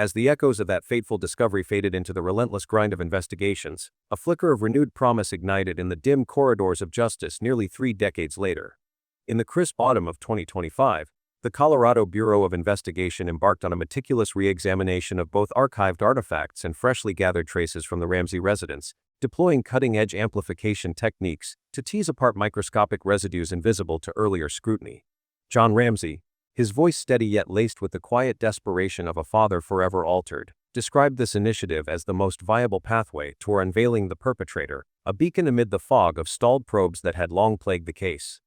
As the echoes of that fateful discovery faded into the relentless grind of investigations, a flicker of renewed promise ignited in the dim corridors of justice nearly 3 decades later. In the crisp autumn of 2025, the Colorado Bureau of Investigation embarked on a meticulous re-examination of both archived artifacts and freshly gathered traces from the Ramsey residence, deploying cutting-edge amplification techniques to tease apart microscopic residues invisible to earlier scrutiny. John Ramsey, his voice steady yet laced with the quiet desperation of a father forever altered, described this initiative as the most viable pathway toward unveiling the perpetrator, a beacon amid the fog of stalled probes that had long plagued the case.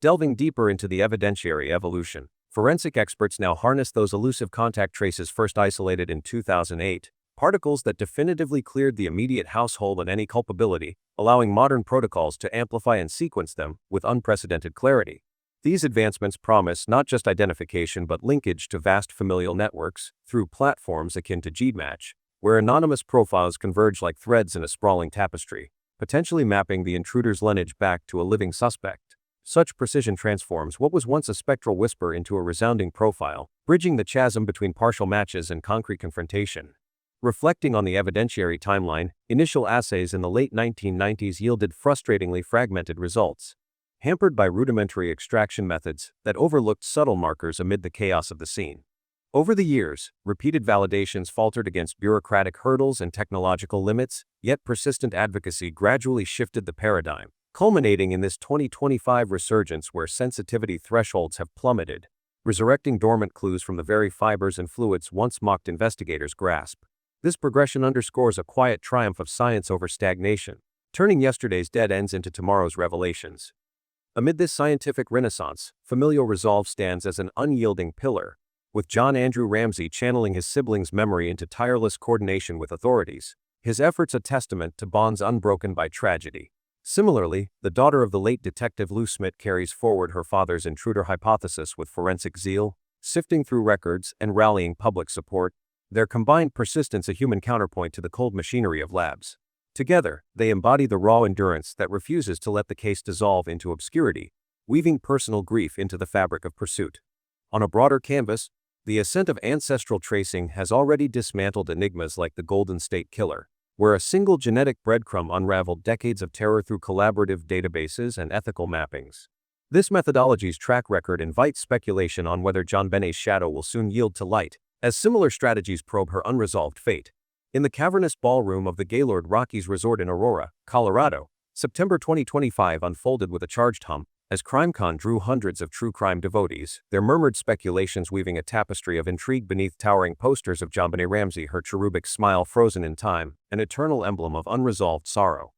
Delving deeper into the evidentiary evolution, forensic experts now harness those elusive contact traces first isolated in 2008, particles that definitively cleared the immediate household of any culpability, allowing modern protocols to amplify and sequence them with unprecedented clarity. These advancements promise not just identification but linkage to vast familial networks through platforms akin to GMatch, where anonymous profiles converge like threads in a sprawling tapestry, potentially mapping the intruder's lineage back to a living suspect. Such precision transforms what was once a spectral whisper into a resounding profile, bridging the chasm between partial matches and concrete confrontation. Reflecting on the evidentiary timeline, initial assays in the late 1990s yielded frustratingly fragmented results, hampered by rudimentary extraction methods that overlooked subtle markers amid the chaos of the scene. Over the years, repeated validations faltered against bureaucratic hurdles and technological limits, yet persistent advocacy gradually shifted the paradigm, culminating in this 2025 resurgence where sensitivity thresholds have plummeted, resurrecting dormant clues from the very fibers and fluids once mocked investigators' grasp. This progression underscores a quiet triumph of science over stagnation, turning yesterday's dead ends into tomorrow's revelations. Amid this scientific renaissance, familial resolve stands as an unyielding pillar, with John Andrew Ramsey channeling his siblings' memory into tireless coordination with authorities, his efforts a testament to bonds unbroken by tragedy. Similarly, the daughter of the late Detective Lou Smith carries forward her father's intruder hypothesis with forensic zeal, sifting through records and rallying public support, their combined persistence a human counterpoint to the cold machinery of labs. Together, they embody the raw endurance that refuses to let the case dissolve into obscurity, weaving personal grief into the fabric of pursuit. On a broader canvas, the ascent of ancestral tracing has already dismantled enigmas like the Golden State Killer, where a single genetic breadcrumb unraveled decades of terror through collaborative databases and ethical mappings. This methodology's track record invites speculation on whether JonBenet's shadow will soon yield to light, as similar strategies probe her unresolved fate. In the cavernous ballroom of the Gaylord Rockies Resort in Aurora, Colorado, September 2025 unfolded with a charged hum. As CrimeCon drew hundreds of true crime devotees, their murmured speculations weaving a tapestry of intrigue beneath towering posters of Jonbenet Ramsey, her cherubic smile frozen in time, an eternal emblem of unresolved sorrow.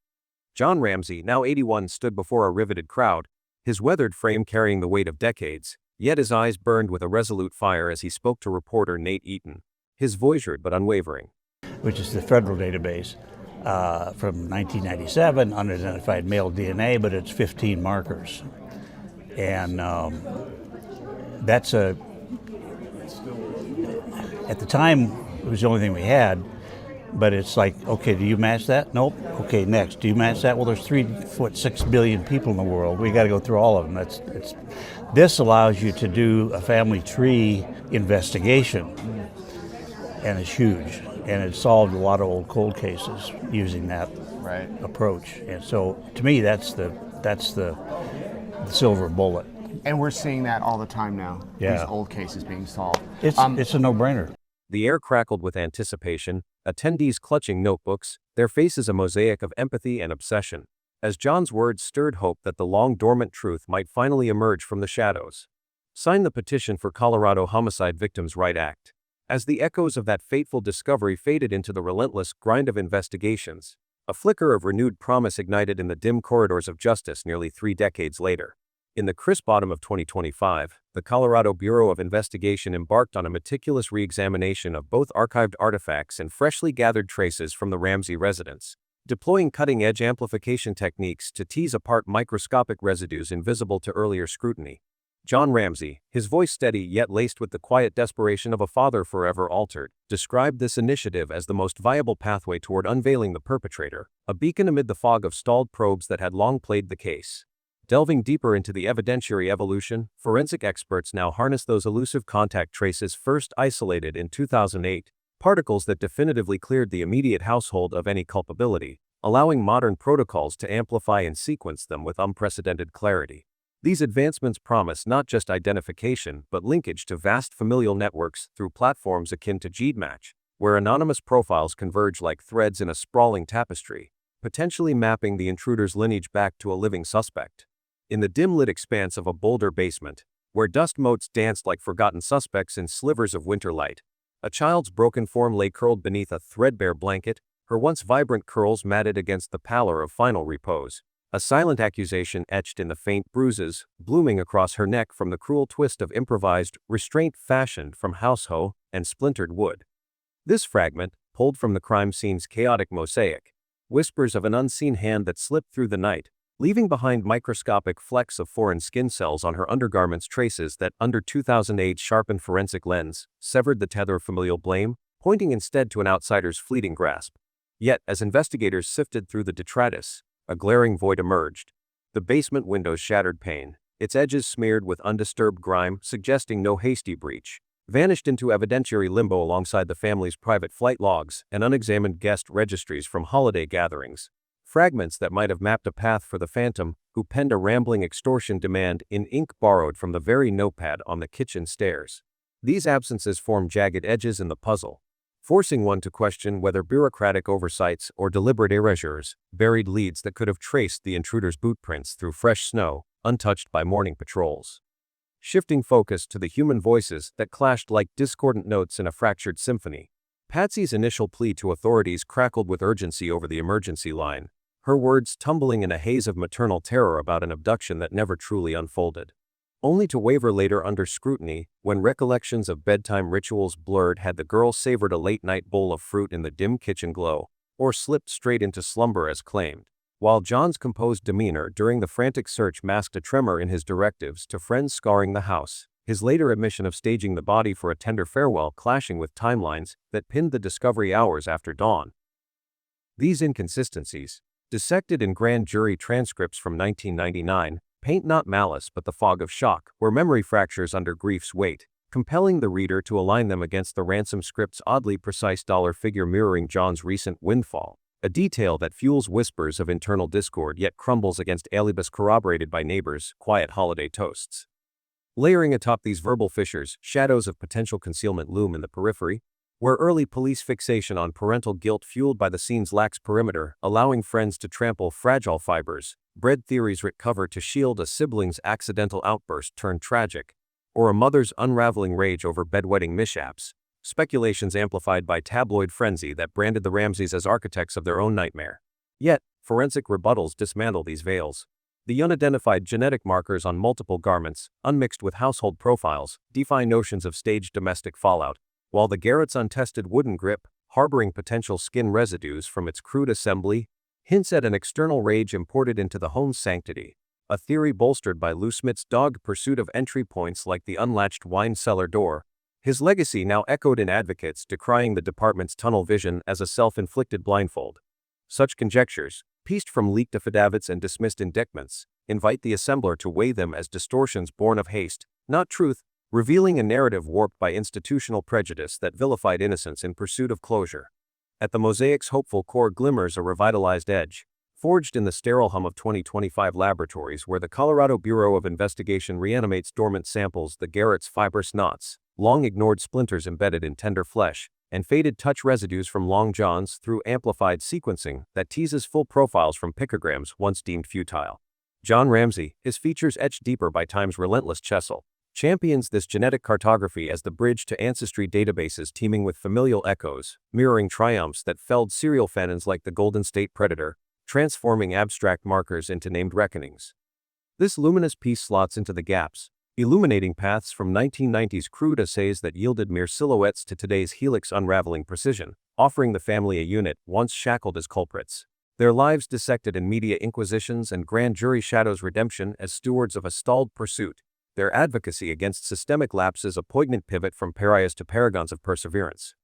John Ramsey, now 81, stood before a riveted crowd, his weathered frame carrying the weight of decades, yet his eyes burned with a resolute fire as he spoke to reporter Nate Eaton, his voice but unwavering. Which is the federal database from 1997, unidentified male DNA, but it's 15 markers. And that's at the time, it was the only thing we had, but it's like, okay, do you match that? Nope. Okay, next. Do you match that? Well, there's 6 billion people in the world. We got to go through all of them. This allows you to do a family tree investigation, and it's huge. And it solved a lot of old cold cases using that approach. And so, to me, that's the silver bullet. And we're seeing that all the time now. Yeah. These old cases being solved. It's a no-brainer. The air crackled with anticipation, attendees clutching notebooks, their faces a mosaic of empathy and obsession, as John's words stirred hope that the long-dormant truth might finally emerge from the shadows. Sign the petition for Colorado Homicide Victims' Right Act. As the echoes of that fateful discovery faded into the relentless grind of investigations, a flicker of renewed promise ignited in the dim corridors of justice nearly 3 decades later. In the crisp autumn of 2025, the Colorado Bureau of Investigation embarked on a meticulous re-examination of both archived artifacts and freshly gathered traces from the Ramsey residence, deploying cutting-edge amplification techniques to tease apart microscopic residues invisible to earlier scrutiny. John Ramsey, his voice steady yet laced with the quiet desperation of a father forever altered, described this initiative as the most viable pathway toward unveiling the perpetrator, a beacon amid the fog of stalled probes that had long plagued the case. Delving deeper into the evidentiary evolution, forensic experts now harness those elusive contact traces first isolated in 2008, particles that definitively cleared the immediate household of any culpability, allowing modern protocols to amplify and sequence them with unprecedented clarity. These advancements promise not just identification but linkage to vast familial networks through platforms akin to GEDmatch, where anonymous profiles converge like threads in a sprawling tapestry, potentially mapping the intruder's lineage back to a living suspect. In the dim-lit expanse of a Boulder basement, where dust motes danced like forgotten suspects in slivers of winter light, a child's broken form lay curled beneath a threadbare blanket, her once vibrant curls matted against the pallor of final repose, a silent accusation etched in the faint bruises blooming across her neck from the cruel twist of improvised restraint fashioned from househo and splintered wood. This fragment, pulled from the crime scene's chaotic mosaic, whispers of an unseen hand that slipped through the night, leaving behind microscopic flecks of foreign skin cells on her undergarments, traces that, under 2008's sharpened forensic lens, severed the tether of familial blame, pointing instead to an outsider's fleeting grasp. Yet, as investigators sifted through the detritus, a glaring void emerged. The basement window's shattered pane, its edges smeared with undisturbed grime suggesting no hasty breach, vanished into evidentiary limbo alongside the family's private flight logs and unexamined guest registries from holiday gatherings. Fragments that might have mapped a path for the phantom who penned a rambling extortion demand in ink borrowed from the very notepad on the kitchen stairs. These absences form jagged edges in the puzzle, forcing one to question whether bureaucratic oversights or deliberate erasures buried leads that could have traced the intruder's bootprints through fresh snow, untouched by morning patrols. Shifting focus to the human voices that clashed like discordant notes in a fractured symphony, Patsy's initial plea to authorities crackled with urgency over the emergency line, her words tumbling in a haze of maternal terror about an abduction that never truly unfolded, only to waver later under scrutiny when recollections of bedtime rituals blurred. Had the girl savored a late-night bowl of fruit in the dim kitchen glow, or slipped straight into slumber as claimed? While John's composed demeanor during the frantic search masked a tremor in his directives to friends scouring the house, his later admission of staging the body for a tender farewell clashing with timelines that pinned the discovery hours after dawn. These inconsistencies, dissected in grand jury transcripts from 1999, paint not malice but the fog of shock, where memory fractures under grief's weight, compelling the reader to align them against the ransom script's oddly precise dollar figure mirroring John's recent windfall, a detail that fuels whispers of internal discord yet crumbles against alibis corroborated by neighbors' quiet holiday toasts. Layering atop these verbal fissures, shadows of potential concealment loom in the periphery, where early police fixation on parental guilt fueled by the scene's lax perimeter, allowing friends to trample fragile fibers, bred theories recover to shield a sibling's accidental outburst turned tragic, or a mother's unraveling rage over bedwetting mishaps, speculations amplified by tabloid frenzy that branded the Ramseys as architects of their own nightmare. Yet, forensic rebuttals dismantle these veils. The unidentified genetic markers on multiple garments, unmixed with household profiles, defy notions of staged domestic fallout, while the garret's untested wooden grip, harboring potential skin residues from its crude assembly, hints at an external rage imported into the home's sanctity, a theory bolstered by Lou Smith's dogged pursuit of entry points like the unlatched wine cellar door, his legacy now echoed in advocates decrying the department's tunnel vision as a self-inflicted blindfold. Such conjectures, pieced from leaked affidavits and dismissed indictments, invite the assembler to weigh them as distortions born of haste, not truth, revealing a narrative warped by institutional prejudice that vilified innocence in pursuit of closure. At the mosaic's hopeful core glimmers a revitalized edge, forged in the sterile hum of 2025 laboratories where the Colorado Bureau of Investigation reanimates dormant samples, the garret's fibrous knots, long-ignored splinters embedded in tender flesh, and faded touch residues from long johns through amplified sequencing that teases full profiles from picograms once deemed futile. John Ramsey, his features etched deeper by time's relentless chisel, champions this genetic cartography as the bridge to ancestry databases teeming with familial echoes, mirroring triumphs that felled serial phantoms like the Golden State Predator, transforming abstract markers into named reckonings. This luminous piece slots into the gaps, illuminating paths from 1990s crude assays that yielded mere silhouettes to today's helix unraveling precision, offering the family a unit once shackled as culprits, their lives dissected in media inquisitions and grand jury shadows redemption as stewards of a stalled pursuit, their advocacy against systemic lapses a poignant pivot from pariahs to paragons of perseverance.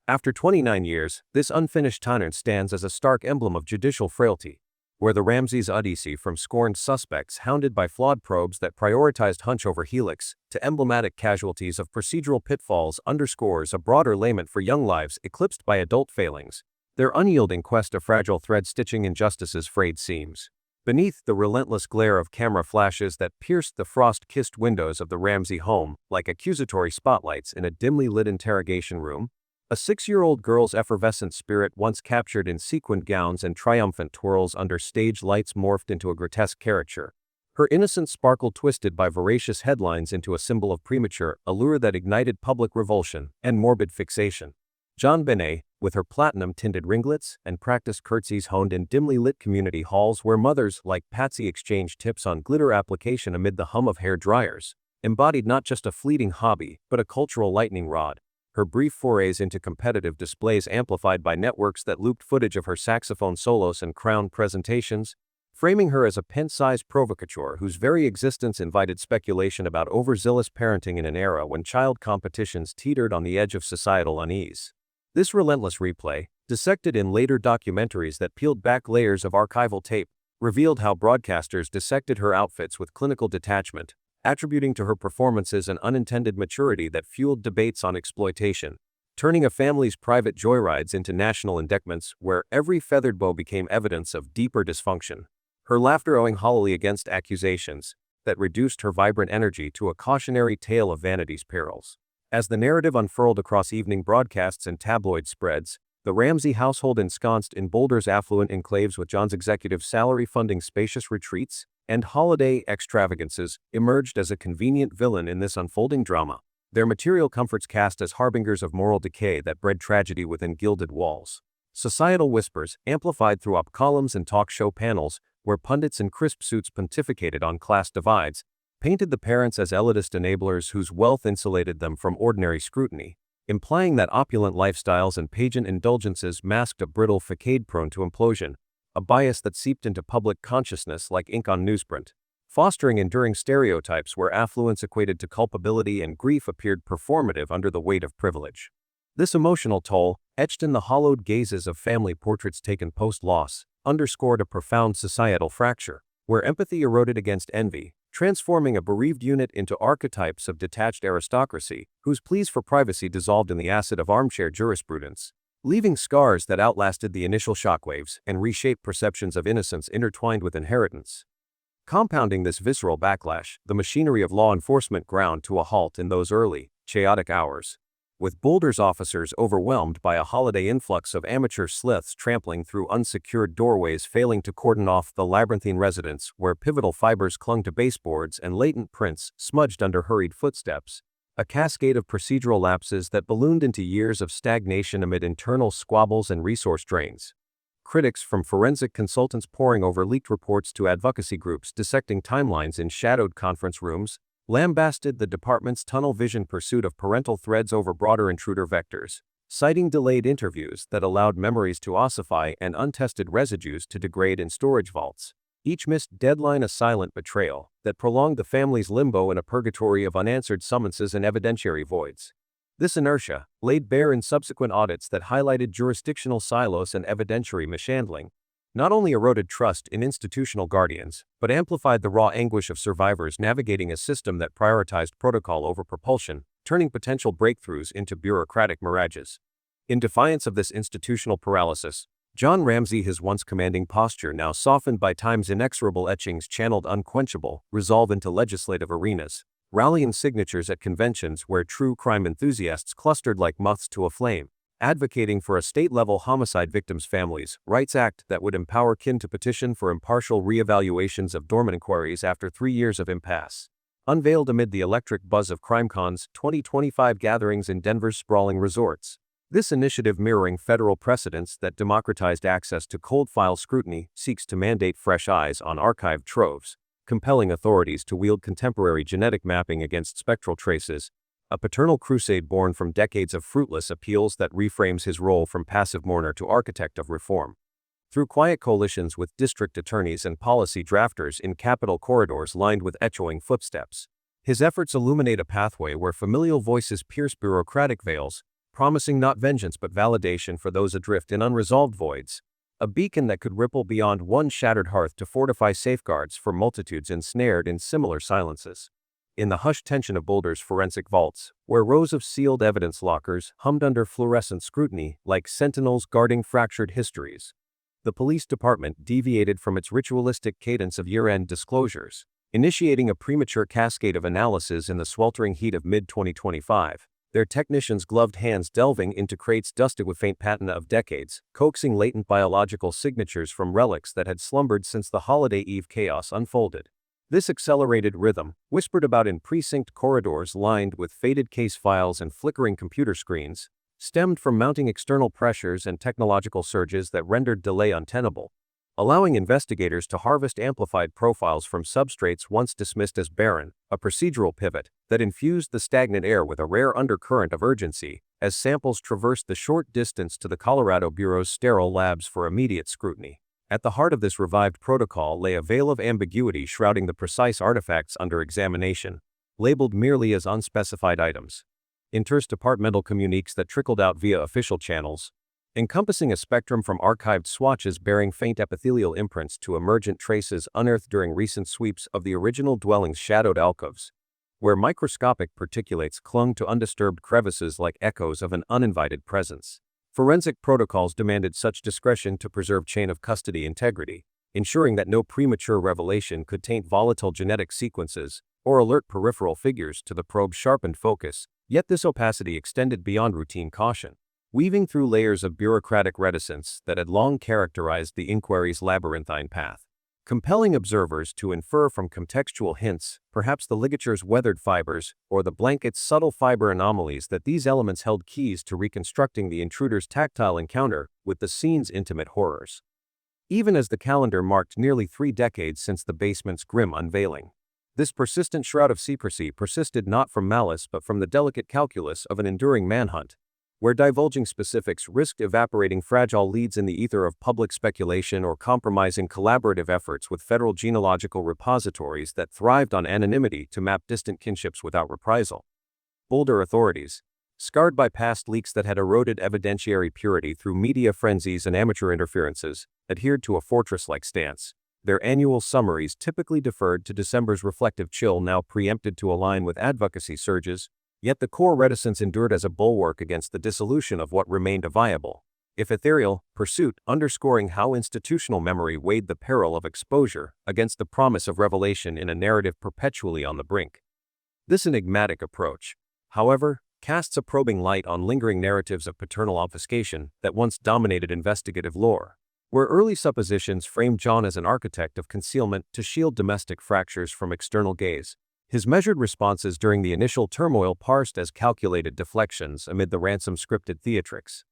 After 29 years, this unfinished tenor stands as a stark emblem of judicial frailty, where the Ramsey's Odyssey from scorned suspects hounded by flawed probes that prioritized hunch over helix to emblematic casualties of procedural pitfalls underscores a broader lament for young lives eclipsed by adult failings, their unyielding quest of fragile thread stitching injustice's frayed seams. Beneath the relentless glare of camera flashes that pierced the frost-kissed windows of the Ramsey home like accusatory spotlights in a dimly lit interrogation room, a 6-year-old girl's effervescent spirit once captured in sequined gowns and triumphant twirls under stage lights morphed into a grotesque caricature. Her innocent sparkle twisted by voracious headlines into a symbol of premature allure that ignited public revulsion and morbid fixation. JonBenét, with her platinum-tinted ringlets and practiced curtsies honed in dimly lit community halls where mothers like Patsy exchanged tips on glitter application amid the hum of hair dryers, embodied not just a fleeting hobby but a cultural lightning rod. Her brief forays into competitive displays amplified by networks that looped footage of her saxophone solos and crown presentations, framing her as a pint-sized provocateur whose very existence invited speculation about overzealous parenting in an era when child competitions teetered on the edge of societal unease. This relentless replay, dissected in later documentaries that peeled back layers of archival tape, revealed how broadcasters dissected her outfits with clinical detachment, attributing to her performances an unintended maturity that fueled debates on exploitation, turning a family's private joyrides into national indictments where every feathered bow became evidence of deeper dysfunction, her laughter owing hollowly against accusations that reduced her vibrant energy to a cautionary tale of vanity's perils. As the narrative unfurled across evening broadcasts and tabloid spreads, the Ramsey household ensconced in Boulder's affluent enclaves with John's executive salary funding spacious retreats and holiday extravagances emerged as a convenient villain in this unfolding drama, their material comforts cast as harbingers of moral decay that bred tragedy within gilded walls. Societal whispers, amplified through op columns and talk show panels, where pundits in crisp suits pontificated on class divides, painted the parents as elitist enablers whose wealth insulated them from ordinary scrutiny, implying that opulent lifestyles and pageant indulgences masked a brittle facade prone to implosion, a bias that seeped into public consciousness like ink on newsprint, fostering enduring stereotypes where affluence equated to culpability and grief appeared performative under the weight of privilege. This emotional toll, etched in the hollowed gazes of family portraits taken post-loss, underscored a profound societal fracture, where empathy eroded against envy, transforming a bereaved unit into archetypes of detached aristocracy, whose pleas for privacy dissolved in the acid of armchair jurisprudence, leaving scars that outlasted the initial shockwaves and reshaped perceptions of innocence intertwined with inheritance. Compounding this visceral backlash, the machinery of law enforcement ground to a halt in those early, chaotic hours. With Boulder's officers overwhelmed by a holiday influx of amateur sleuths trampling through unsecured doorways failing to cordon off the labyrinthine residence where pivotal fibers clung to baseboards and latent prints smudged under hurried footsteps, a cascade of procedural lapses that ballooned into years of stagnation amid internal squabbles and resource drains. Critics from forensic consultants poring over leaked reports to advocacy groups dissecting timelines in shadowed conference rooms, lambasted the department's tunnel vision pursuit of parental threads over broader intruder vectors, citing delayed interviews that allowed memories to ossify and untested residues to degrade in storage vaults. Each missed deadline a silent betrayal that prolonged the family's limbo in a purgatory of unanswered summonses and evidentiary voids. This inertia, laid bare in subsequent audits that highlighted jurisdictional silos and evidentiary mishandling, not only eroded trust in institutional guardians, but amplified the raw anguish of survivors navigating a system that prioritized protocol over propulsion, turning potential breakthroughs into bureaucratic mirages. In defiance of this institutional paralysis, John Ramsey, his once commanding posture now softened by time's inexorable etchings, channeled unquenchable resolve into legislative arenas, rallying signatures at conventions where true crime enthusiasts clustered like moths to a flame, advocating for a state-level homicide victims' families' rights act that would empower kin to petition for impartial re-evaluations of dormant inquiries after 3 years of impasse. Unveiled amid the electric buzz of CrimeCon's 2025 gatherings in Denver's sprawling resorts. This initiative, mirroring federal precedents that democratized access to cold file scrutiny, seeks to mandate fresh eyes on archived troves, compelling authorities to wield contemporary genetic mapping against spectral traces, a paternal crusade born from decades of fruitless appeals that reframes his role from passive mourner to architect of reform. Through quiet coalitions with district attorneys and policy drafters in Capitol corridors lined with echoing footsteps, his efforts illuminate a pathway where familial voices pierce bureaucratic veils, promising not vengeance but validation for those adrift in unresolved voids. a beacon that could ripple beyond one shattered hearth to fortify safeguards for multitudes ensnared in similar silences. In the hushed tension of Boulder's forensic vaults, where rows of sealed evidence lockers hummed under fluorescent scrutiny like sentinels guarding fractured histories, the police department deviated from its ritualistic cadence of year-end disclosures, initiating a premature cascade of analysis in the sweltering heat of mid-2025. Their technicians' gloved hands delving into crates dusted with faint patina of decades, coaxing latent biological signatures from relics that had slumbered since the holiday eve chaos unfolded. This accelerated rhythm, whispered about in precinct corridors lined with faded case files and flickering computer screens, stemmed from mounting external pressures and technological surges that rendered delay untenable, allowing investigators to harvest amplified profiles from substrates once dismissed as barren, a procedural pivot that infused the stagnant air with a rare undercurrent of urgency as samples traversed the short distance to the Colorado Bureau's sterile labs for immediate scrutiny. At the heart of this revived protocol lay a veil of ambiguity shrouding the precise artifacts under examination, labeled merely as unspecified items. Interdepartmental communiques that trickled out via official channels, encompassing a spectrum from archived swatches bearing faint epithelial imprints to emergent traces unearthed during recent sweeps of the original dwelling's shadowed alcoves, where microscopic particulates clung to undisturbed crevices like echoes of an uninvited presence. Forensic protocols demanded such discretion to preserve chain of custody integrity, ensuring that no premature revelation could taint volatile genetic sequences or alert peripheral figures to the probe's sharpened focus. Yet this opacity extended beyond routine caution, weaving through layers of bureaucratic reticence that had long characterized the inquiry's labyrinthine path, compelling observers to infer from contextual hints, perhaps the ligature's weathered fibers or the blanket's subtle fiber anomalies, that these elements held keys to reconstructing the intruder's tactile encounter with the scene's intimate horrors. Even as the calendar marked nearly 3 decades since the basement's grim unveiling, this persistent shroud of secrecy persisted not from malice but from the delicate calculus of an enduring manhunt, where divulging specifics risked evaporating fragile leads in the ether of public speculation or compromising collaborative efforts with federal genealogical repositories that thrived on anonymity to map distant kinships without reprisal. Boulder authorities, scarred by past leaks that had eroded evidentiary purity through media frenzies and amateur interferences, adhered to a fortress-like stance. Their annual summaries typically deferred to December's reflective chill, now preempted to align with advocacy surges, yet the core reticence endured as a bulwark against the dissolution of what remained a viable, if ethereal, pursuit, underscoring how institutional memory weighed the peril of exposure against the promise of revelation in a narrative perpetually on the brink. This enigmatic approach, however, casts a probing light on lingering narratives of paternal obfuscation that once dominated investigative lore, where early suppositions framed John as an architect of concealment to shield domestic fractures from external gaze. His measured responses during the initial turmoil parsed as calculated deflections amid the ransom-scripted theatrics.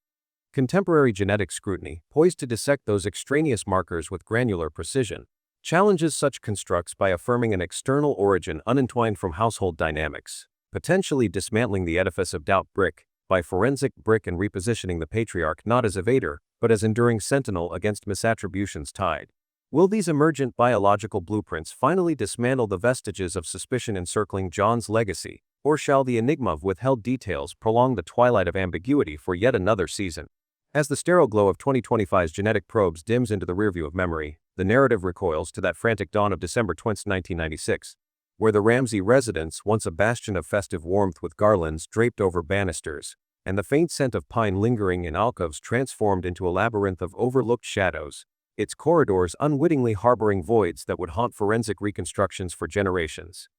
Contemporary genetic scrutiny, poised to dissect those extraneous markers with granular precision, challenges such constructs by affirming an external origin unentwined from household dynamics, potentially dismantling the edifice of doubt brick by forensic brick and repositioning the patriarch not as evader, but as enduring sentinel against misattributions tide. Will these emergent biological blueprints finally dismantle the vestiges of suspicion encircling John's legacy, or shall the enigma of withheld details prolong the twilight of ambiguity for yet another season? As the sterile glow of 2025's genetic probes dims into the rearview of memory, the narrative recoils to that frantic dawn of December 20, 1996, where the Ramsey residence, once a bastion of festive warmth with garlands draped over banisters, and the faint scent of pine lingering in alcoves, transformed into a labyrinth of overlooked shadows, its corridors unwittingly harboring voids that would haunt forensic reconstructions for generations.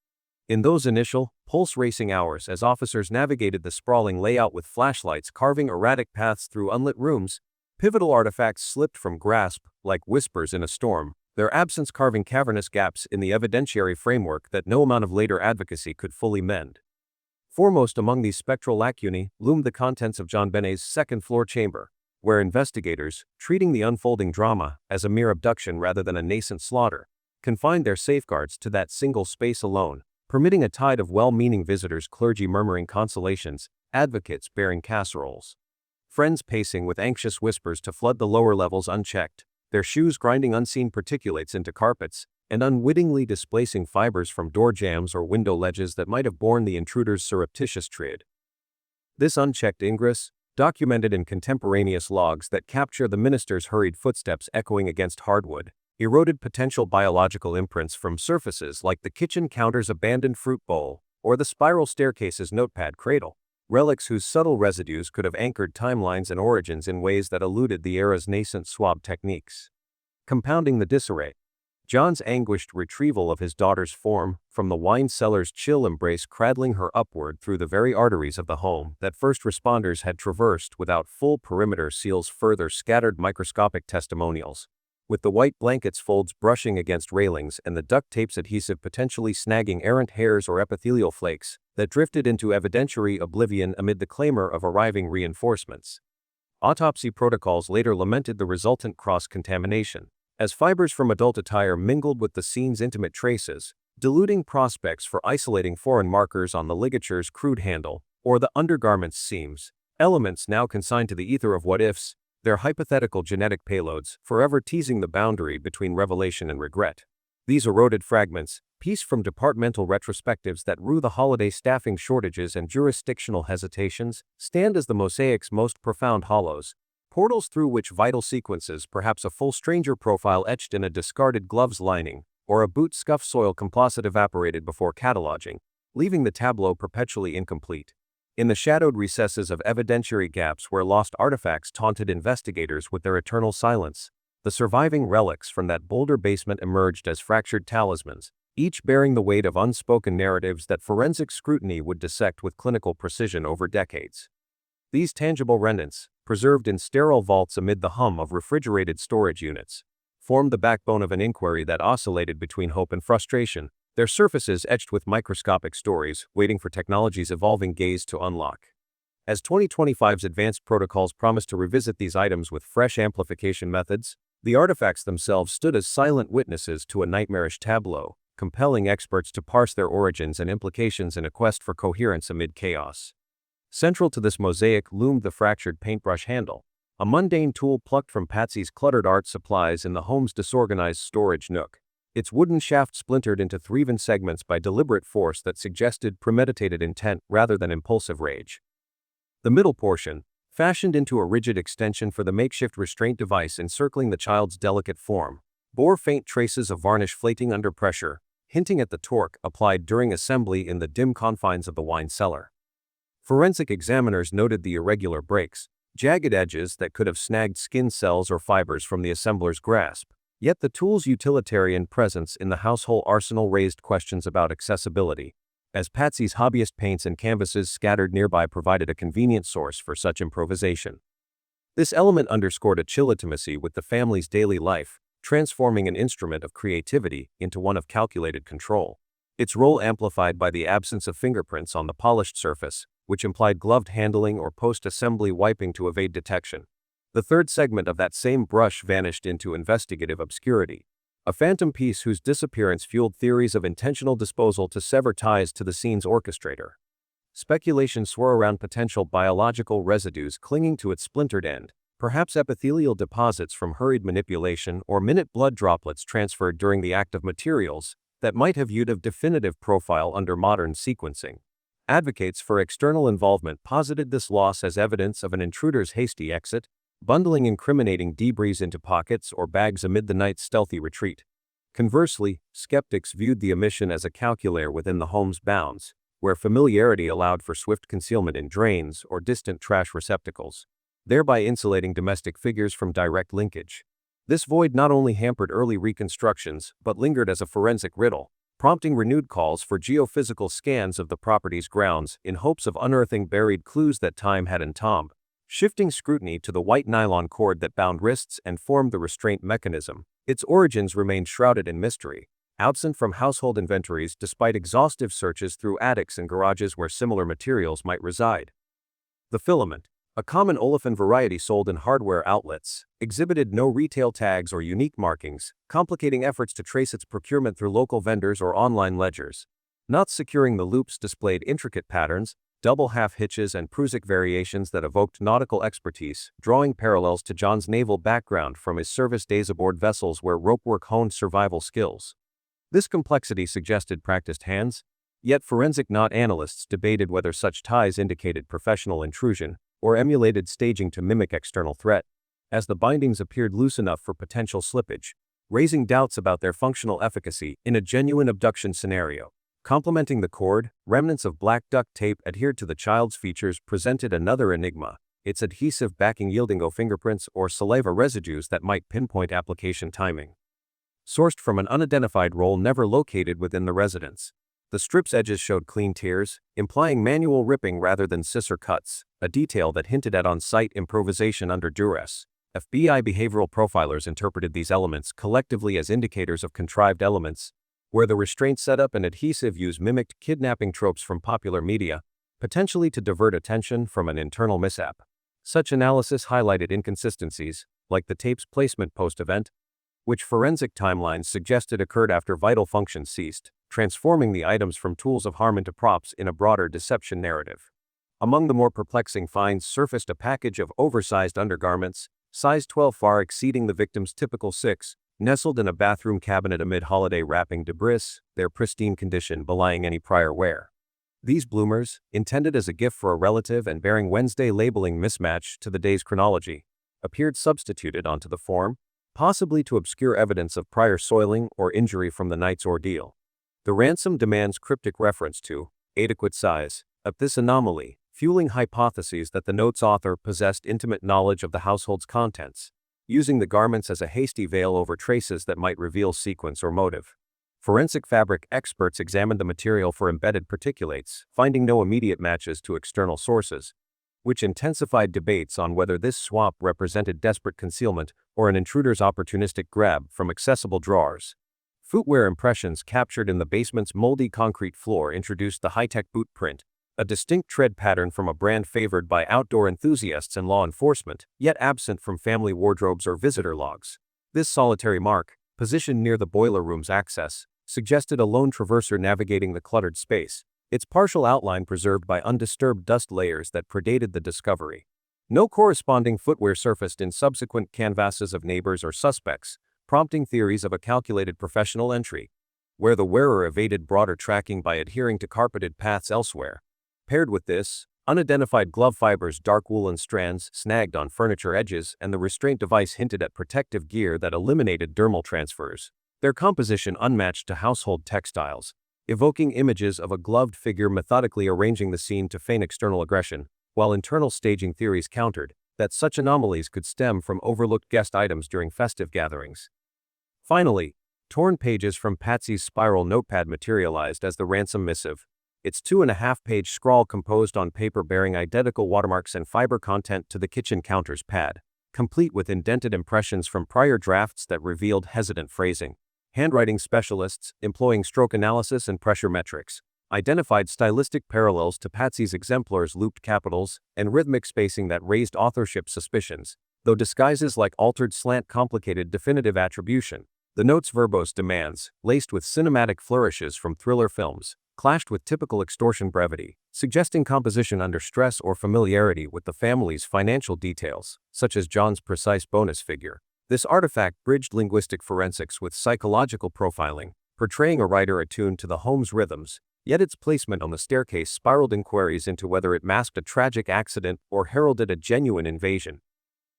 In those initial, pulse-racing hours as officers navigated the sprawling layout with flashlights carving erratic paths through unlit rooms, pivotal artifacts slipped from grasp like whispers in a storm, their absence carving cavernous gaps in the evidentiary framework that no amount of later advocacy could fully mend. Foremost among these spectral lacunae loomed the contents of JonBenet's second-floor chamber, where investigators, treating the unfolding drama as a mere abduction rather than a nascent slaughter, confined their safeguards to that single space alone, permitting a tide of well-meaning visitors, clergy murmuring consolations, advocates bearing casseroles, friends pacing with anxious whispers to flood the lower levels unchecked, their shoes grinding unseen particulates into carpets, and unwittingly displacing fibers from door jambs or window ledges that might have borne the intruder's surreptitious tread. This unchecked ingress, documented in contemporaneous logs that capture the minister's hurried footsteps echoing against hardwood, eroded potential biological imprints from surfaces like the kitchen counter's abandoned fruit bowl or the spiral staircase's notepad cradle, relics whose subtle residues could have anchored timelines and origins in ways that eluded the era's nascent swab techniques. Compounding the disarray, John's anguished retrieval of his daughter's form from the wine cellar's chill embrace, cradling her upward through the very arteries of the home that first responders had traversed without full perimeter seals, further scattered microscopic testimonials, with the white blanket's folds brushing against railings and the duct tape's adhesive potentially snagging errant hairs or epithelial flakes that drifted into evidentiary oblivion amid the clamor of arriving reinforcements. Autopsy protocols later lamented the resultant cross-contamination, as fibers from adult attire mingled with the scene's intimate traces, diluting prospects for isolating foreign markers on the ligature's crude handle or the undergarment's seams, elements now consigned to the ether of what-ifs, their hypothetical genetic payloads forever teasing the boundary between revelation and regret. These eroded fragments, pieced from departmental retrospectives that rue the holiday staffing shortages and jurisdictional hesitations, stand as the mosaic's most profound hollows, portals through which vital sequences, perhaps a full stranger profile etched in a discarded glove's lining, or a boot scuff soil composite evaporated before cataloging, leaving the tableau perpetually incomplete. In the shadowed recesses of evidentiary gaps where lost artifacts taunted investigators with their eternal silence, the surviving relics from that boulder basement emerged as fractured talismans, each bearing the weight of unspoken narratives that forensic scrutiny would dissect with clinical precision over decades. These tangible remnants, preserved in sterile vaults amid the hum of refrigerated storage units, formed the backbone of an inquiry that oscillated between hope and frustration, their surfaces etched with microscopic stories waiting for technology's evolving gaze to unlock. As 2025's advanced protocols promised to revisit these items with fresh amplification methods, the artifacts themselves stood as silent witnesses to a nightmarish tableau, compelling experts to parse their origins and implications in a quest for coherence amid chaos. Central to this mosaic loomed the fractured paintbrush handle, a mundane tool plucked from Patsy's cluttered art supplies in the home's disorganized storage nook, its wooden shaft splintered into threeven segments by deliberate force that suggested premeditated intent rather than impulsive rage. The middle portion, fashioned into a rigid extension for the makeshift restraint device encircling the child's delicate form, bore faint traces of varnish flaking under pressure, hinting at the torque applied during assembly in the dim confines of the wine cellar. Forensic examiners noted the irregular breaks, jagged edges that could have snagged skin cells or fibers from the assembler's grasp. Yet the tool's utilitarian presence in the household arsenal raised questions about accessibility, as Patsy's hobbyist paints and canvases scattered nearby provided a convenient source for such improvisation. This element underscored a chill intimacy with the family's daily life, transforming an instrument of creativity into one of calculated control. Its role amplified by the absence of fingerprints on the polished surface, which implied gloved handling or post-assembly wiping to evade detection. The third segment of that same brush vanished into investigative obscurity, a phantom piece whose disappearance fueled theories of intentional disposal to sever ties to the scene's orchestrator. Speculation swirled around potential biological residues clinging to its splintered end, perhaps epithelial deposits from hurried manipulation or minute blood droplets transferred during the act of materials that might have viewed a definitive profile under modern sequencing. Advocates for external involvement posited this loss as evidence of an intruder's hasty exit, bundling incriminating debris into pockets or bags amid the night's stealthy retreat. Conversely, skeptics viewed the omission as a calculator within the home's bounds, where familiarity allowed for swift concealment in drains or distant trash receptacles, thereby insulating domestic figures from direct linkage. This void not only hampered early reconstructions but lingered as a forensic riddle, prompting renewed calls for geophysical scans of the property's grounds in hopes of unearthing buried clues that time had entombed. Shifting scrutiny to the white nylon cord that bound wrists and formed the restraint mechanism, its origins remained shrouded in mystery, absent from household inventories despite exhaustive searches through attics and garages where similar materials might reside. The filament, a common olefin variety sold in hardware outlets, exhibited no retail tags or unique markings, complicating efforts to trace its procurement through local vendors or online ledgers. Knots securing the loops displayed intricate patterns, double half hitches and Prusik variations that evoked nautical expertise, drawing parallels to John's naval background from his service days aboard vessels where ropework honed survival skills. This complexity suggested practiced hands, yet forensic knot analysts debated whether such ties indicated professional intrusion or emulated staging to mimic external threat, as the bindings appeared loose enough for potential slippage, raising doubts about their functional efficacy in a genuine abduction scenario. Complementing the cord, remnants of black duct tape adhered to the child's features presented another enigma, its adhesive backing yielding fingerprints or saliva residues that might pinpoint application timing. Sourced from an unidentified roll never located within the residence. The strip's edges showed clean tears, implying manual ripping rather than scissor cuts, a detail that hinted at on-site improvisation under duress. FBI behavioral profilers interpreted these elements collectively as indicators of contrived elements, where the restraint setup and adhesive use mimicked kidnapping tropes from popular media, potentially to divert attention from an internal mishap. Such analysis highlighted inconsistencies, like the tape's placement post-event, which forensic timelines suggested occurred after vital functions ceased, transforming the items from tools of harm into props in a broader deception narrative. Among the more perplexing finds surfaced a package of oversized undergarments, size 12 far exceeding the victim's typical 6, nestled in a bathroom cabinet amid holiday wrapping debris, their pristine condition belying any prior wear. These bloomers, intended as a gift for a relative and bearing Wednesday labeling mismatch to the day's chronology, appeared substituted onto the form, possibly to obscure evidence of prior soiling or injury from the night's ordeal. The ransom demands cryptic reference to adequate size of this anomaly, fueling hypotheses that the note's author possessed intimate knowledge of the household's contents, using the garments as a hasty veil over traces that might reveal sequence or motive. Forensic fabric experts examined the material for embedded particulates, finding no immediate matches to external sources, which intensified debates on whether this swap represented desperate concealment or an intruder's opportunistic grab from accessible drawers. Footwear impressions captured in the basement's moldy concrete floor introduced the high-tech boot print, a distinct tread pattern from a brand favored by outdoor enthusiasts and law enforcement, yet absent from family wardrobes or visitor logs. This solitary mark, positioned near the boiler room's access, suggested a lone traverser navigating the cluttered space, its partial outline preserved by undisturbed dust layers that predated the discovery. No corresponding footwear surfaced in subsequent canvases of neighbors or suspects, prompting theories of a calculated professional entry, where the wearer evaded broader tracking by adhering to carpeted paths elsewhere. Paired with this, unidentified glove fibers, dark woolen strands snagged on furniture edges, and the restraint device hinted at protective gear that eliminated dermal transfers, their composition unmatched to household textiles, evoking images of a gloved figure methodically arranging the scene to feign external aggression, while internal staging theories countered that such anomalies could stem from overlooked guest items during festive gatherings. Finally, torn pages from Patsy's spiral notepad materialized as the ransom missive, its 2.5-page scrawl composed on paper bearing identical watermarks and fiber content to the kitchen counter's pad, complete with indented impressions from prior drafts that revealed hesitant phrasing. Handwriting specialists, employing stroke analysis and pressure metrics, identified stylistic parallels to Patsy's exemplar's looped capitals and rhythmic spacing that raised authorship suspicions, though disguises like altered slant complicated definitive attribution. The note's verbose demands, laced with cinematic flourishes from thriller films, clashed with typical extortion brevity, suggesting composition under stress or familiarity with the family's financial details, such as John's precise bonus figure. This artifact bridged linguistic forensics with psychological profiling, portraying a writer attuned to the home's rhythms, yet its placement on the staircase spiraled inquiries into whether it masked a tragic accident or heralded a genuine invasion.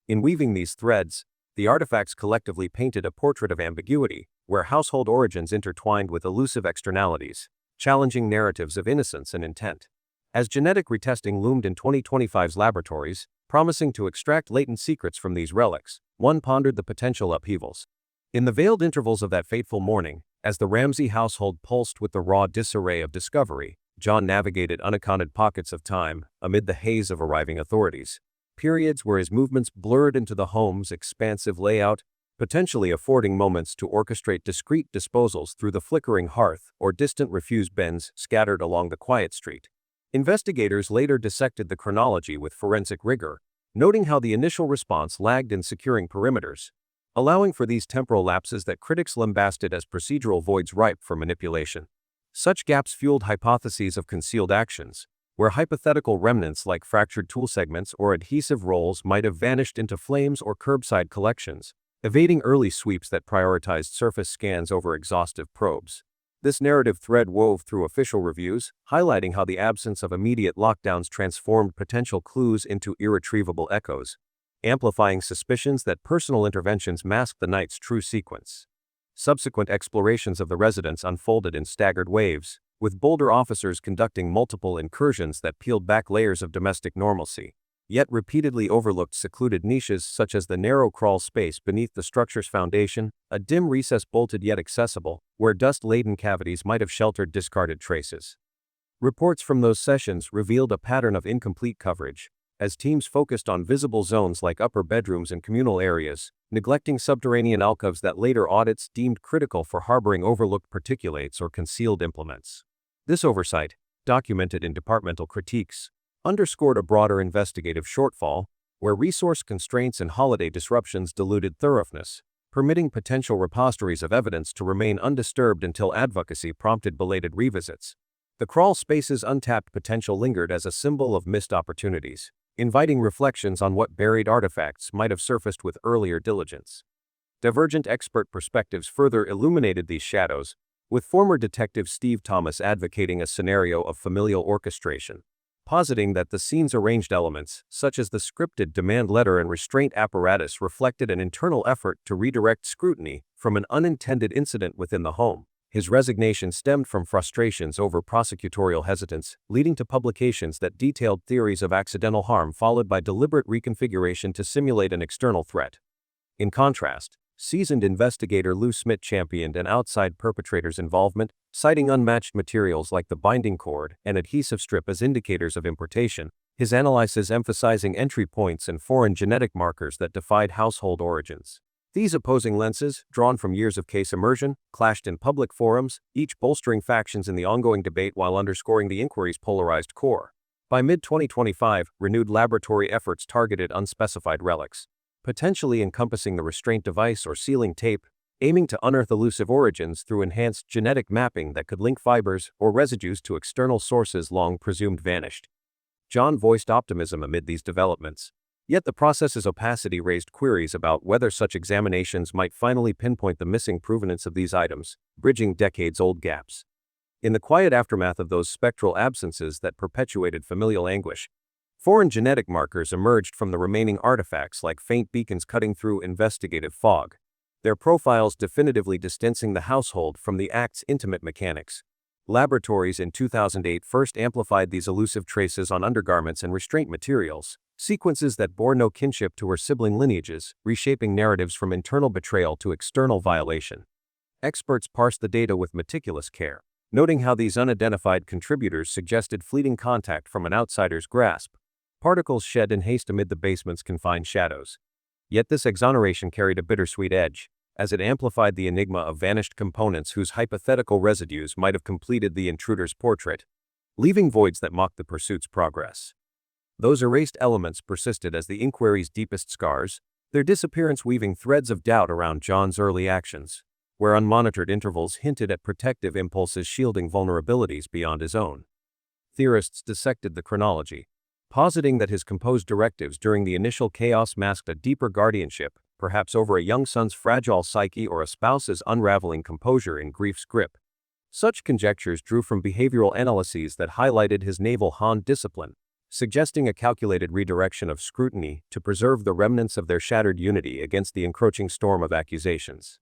In weaving these threads, the artifacts collectively painted a portrait of ambiguity, where household origins intertwined with elusive externalities, challenging narratives of innocence and intent. As genetic retesting loomed in 2025's laboratories, promising to extract latent secrets from these relics, one pondered the potential upheavals. In the veiled intervals of that fateful morning, as the Ramsey household pulsed with the raw disarray of discovery, John navigated unaccounted pockets of time amid the haze of arriving authorities. Periods where his movements blurred into the home's expansive layout, potentially affording moments to orchestrate discreet disposals through the flickering hearth or distant refuse bins scattered along the quiet street. Investigators later dissected the chronology with forensic rigor, noting how the initial response lagged in securing perimeters, allowing for these temporal lapses that critics lambasted as procedural voids ripe for manipulation. Such gaps fueled hypotheses of concealed actions, where hypothetical remnants like fractured tool segments or adhesive rolls might have vanished into flames or curbside collections, evading early sweeps that prioritized surface scans over exhaustive probes. This narrative thread wove through official reviews, highlighting how the absence of immediate lockdowns transformed potential clues into irretrievable echoes, amplifying suspicions that personal interventions masked the night's true sequence. Subsequent explorations of the residence unfolded in staggered waves, with bolder officers conducting multiple incursions that peeled back layers of domestic normalcy, yet repeatedly overlooked secluded niches such as the narrow crawl space beneath the structure's foundation, a dim recess bolted yet accessible, where dust-laden cavities might have sheltered discarded traces. Reports from those sessions revealed a pattern of incomplete coverage, as teams focused on visible zones like upper bedrooms and communal areas, neglecting subterranean alcoves that later audits deemed critical for harboring overlooked particulates or concealed implements. This oversight, documented in departmental critiques, underscored a broader investigative shortfall, where resource constraints and holiday disruptions diluted thoroughness, permitting potential repositories of evidence to remain undisturbed until advocacy prompted belated revisits. The crawl space's untapped potential lingered as a symbol of missed opportunities, inviting reflections on what buried artifacts might have surfaced with earlier diligence. Divergent expert perspectives further illuminated these shadows, with former detective Steve Thomas advocating a scenario of familial orchestration, positing that the scene's arranged elements, such as the scripted demand letter and restraint apparatus, reflected an internal effort to redirect scrutiny from an unintended incident within the home. His resignation stemmed from frustrations over prosecutorial hesitance, leading to publications that detailed theories of accidental harm followed by deliberate reconfiguration to simulate an external threat. In contrast, seasoned investigator Lou Smith championed an outside perpetrator's involvement, citing unmatched materials like the binding cord and adhesive strip as indicators of importation, his analysis emphasizing entry points and foreign genetic markers that defied household origins. These opposing lenses, drawn from years of case immersion, clashed in public forums, each bolstering factions in the ongoing debate while underscoring the inquiry's polarized core. By mid-2025, renewed laboratory efforts targeted unspecified relics, potentially encompassing the restraint device or sealing tape, aiming to unearth elusive origins through enhanced genetic mapping that could link fibers or residues to external sources long presumed vanished. John voiced optimism amid these developments. Yet the process's opacity raised queries about whether such examinations might finally pinpoint the missing provenance of these items, bridging decades-old gaps. In the quiet aftermath of those spectral absences that perpetuated familial anguish, foreign genetic markers emerged from the remaining artifacts like faint beacons cutting through investigative fog, their profiles definitively distancing the household from the act's intimate mechanics. Laboratories in 2008 first amplified these elusive traces on undergarments and restraint materials, sequences that bore no kinship to her sibling lineages, reshaping narratives from internal betrayal to external violation. Experts parsed the data with meticulous care, noting how these unidentified contributors suggested fleeting contact from an outsider's grasp, particles shed in haste amid the basement's confined shadows. Yet this exoneration carried a bittersweet edge, as it amplified the enigma of vanished components whose hypothetical residues might have completed the intruder's portrait, leaving voids that mocked the pursuit's progress. Those erased elements persisted as the inquiry's deepest scars, their disappearance weaving threads of doubt around John's early actions, where unmonitored intervals hinted at protective impulses shielding vulnerabilities beyond his own. Theorists dissected the chronology, positing that his composed directives during the initial chaos masked a deeper guardianship, perhaps over a young son's fragile psyche or a spouse's unraveling composure in grief's grip. Such conjectures drew from behavioral analyses that highlighted his naval Hahn discipline, suggesting a calculated redirection of scrutiny to preserve the remnants of their shattered unity against the encroaching storm of accusations.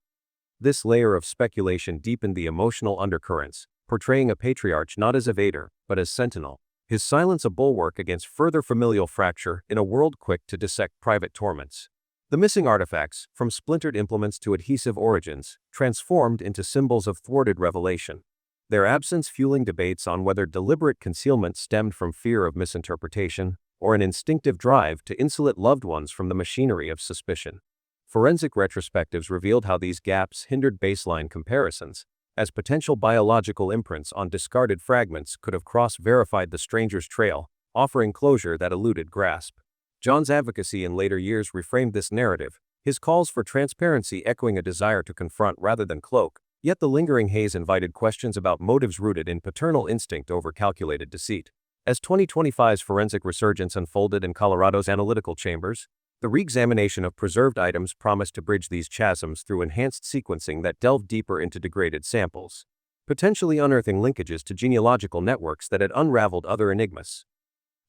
This layer of speculation deepened the emotional undercurrents, portraying a patriarch not as evader, but as sentinel, his silence a bulwark against further familial fracture in a world quick to dissect private torments. The missing artifacts, from splintered implements to adhesive origins, transformed into symbols of thwarted revelation, their absence fueling debates on whether deliberate concealment stemmed from fear of misinterpretation or an instinctive drive to insulate loved ones from the machinery of suspicion. Forensic retrospectives revealed how these gaps hindered baseline comparisons, as potential biological imprints on discarded fragments could have cross-verified the stranger's trail, offering closure that eluded grasp. John's advocacy in later years reframed this narrative, his calls for transparency echoing a desire to confront rather than cloak. Yet the lingering haze invited questions about motives rooted in paternal instinct over calculated deceit. As 2025's forensic resurgence unfolded in Colorado's analytical chambers, the reexamination of preserved items promised to bridge these chasms through enhanced sequencing that delved deeper into degraded samples. potentially unearthing linkages to genealogical networks that had unraveled other enigmas.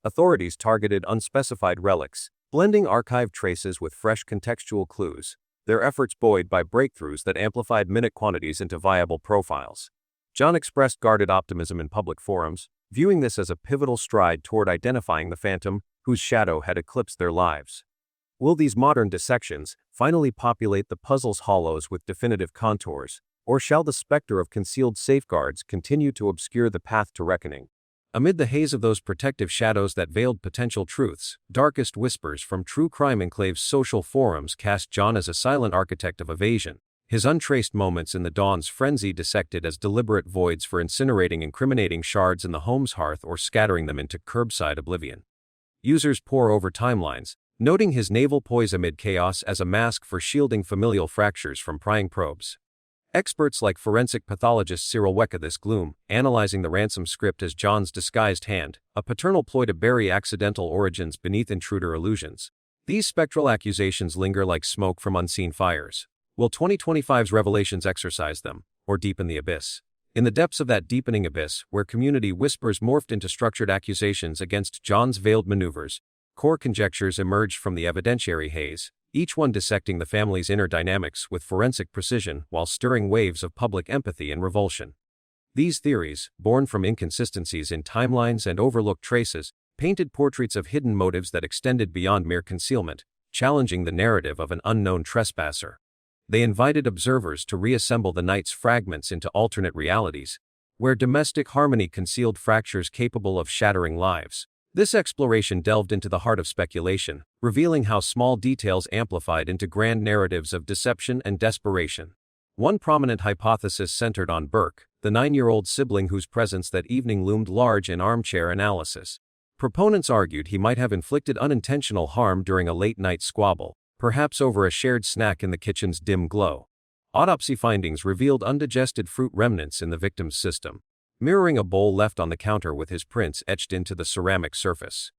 Authorities targeted unspecified relics, blending archive traces with fresh contextual clues, their efforts buoyed by breakthroughs that amplified minute quantities into viable profiles. John expressed guarded optimism in public forums, viewing this as a pivotal stride toward identifying the phantom whose shadow had eclipsed their lives. Will these modern dissections finally populate the puzzle's hollows with definitive contours, or shall the specter of concealed safeguards continue to obscure the path to reckoning? Amid the haze of those protective shadows that veiled potential truths, darkest whispers from true crime enclave's social forums cast John as a silent architect of evasion, his untraced moments in the dawn's frenzy dissected as deliberate voids for incinerating incriminating shards in the home's hearth or scattering them into curbside oblivion. Users pore over timelines, noting his naval poise amid chaos as a mask for shielding familial fractures from prying probes. Experts like forensic pathologist Cyril Weka this gloom, analyzing the ransom script as John's disguised hand, a paternal ploy to bury accidental origins beneath intruder illusions. These spectral accusations linger like smoke from unseen fires. Will 2025's revelations exorcise them, or deepen the abyss? In the depths of that deepening abyss, where community whispers morphed into structured accusations against John's veiled maneuvers, core conjectures emerged from the evidentiary haze, each one dissecting the family's inner dynamics with forensic precision while stirring waves of public empathy and revulsion. These theories, born from inconsistencies in timelines and overlooked traces, painted portraits of hidden motives that extended beyond mere concealment, challenging the narrative of an unknown trespasser. They invited observers to reassemble the night's fragments into alternate realities, where domestic harmony concealed fractures capable of shattering lives. This exploration delved into the heart of speculation, revealing how small details amplified into grand narratives of deception and desperation. One prominent hypothesis centered on Burke, the 9-year-old sibling whose presence that evening loomed large in armchair analysis. Proponents argued he might have inflicted unintentional harm during a late-night squabble, perhaps over a shared snack in the kitchen's dim glow. Autopsy findings revealed undigested fruit remnants in the victim's system, mirroring a bowl left on the counter with his prints etched into the ceramic surface.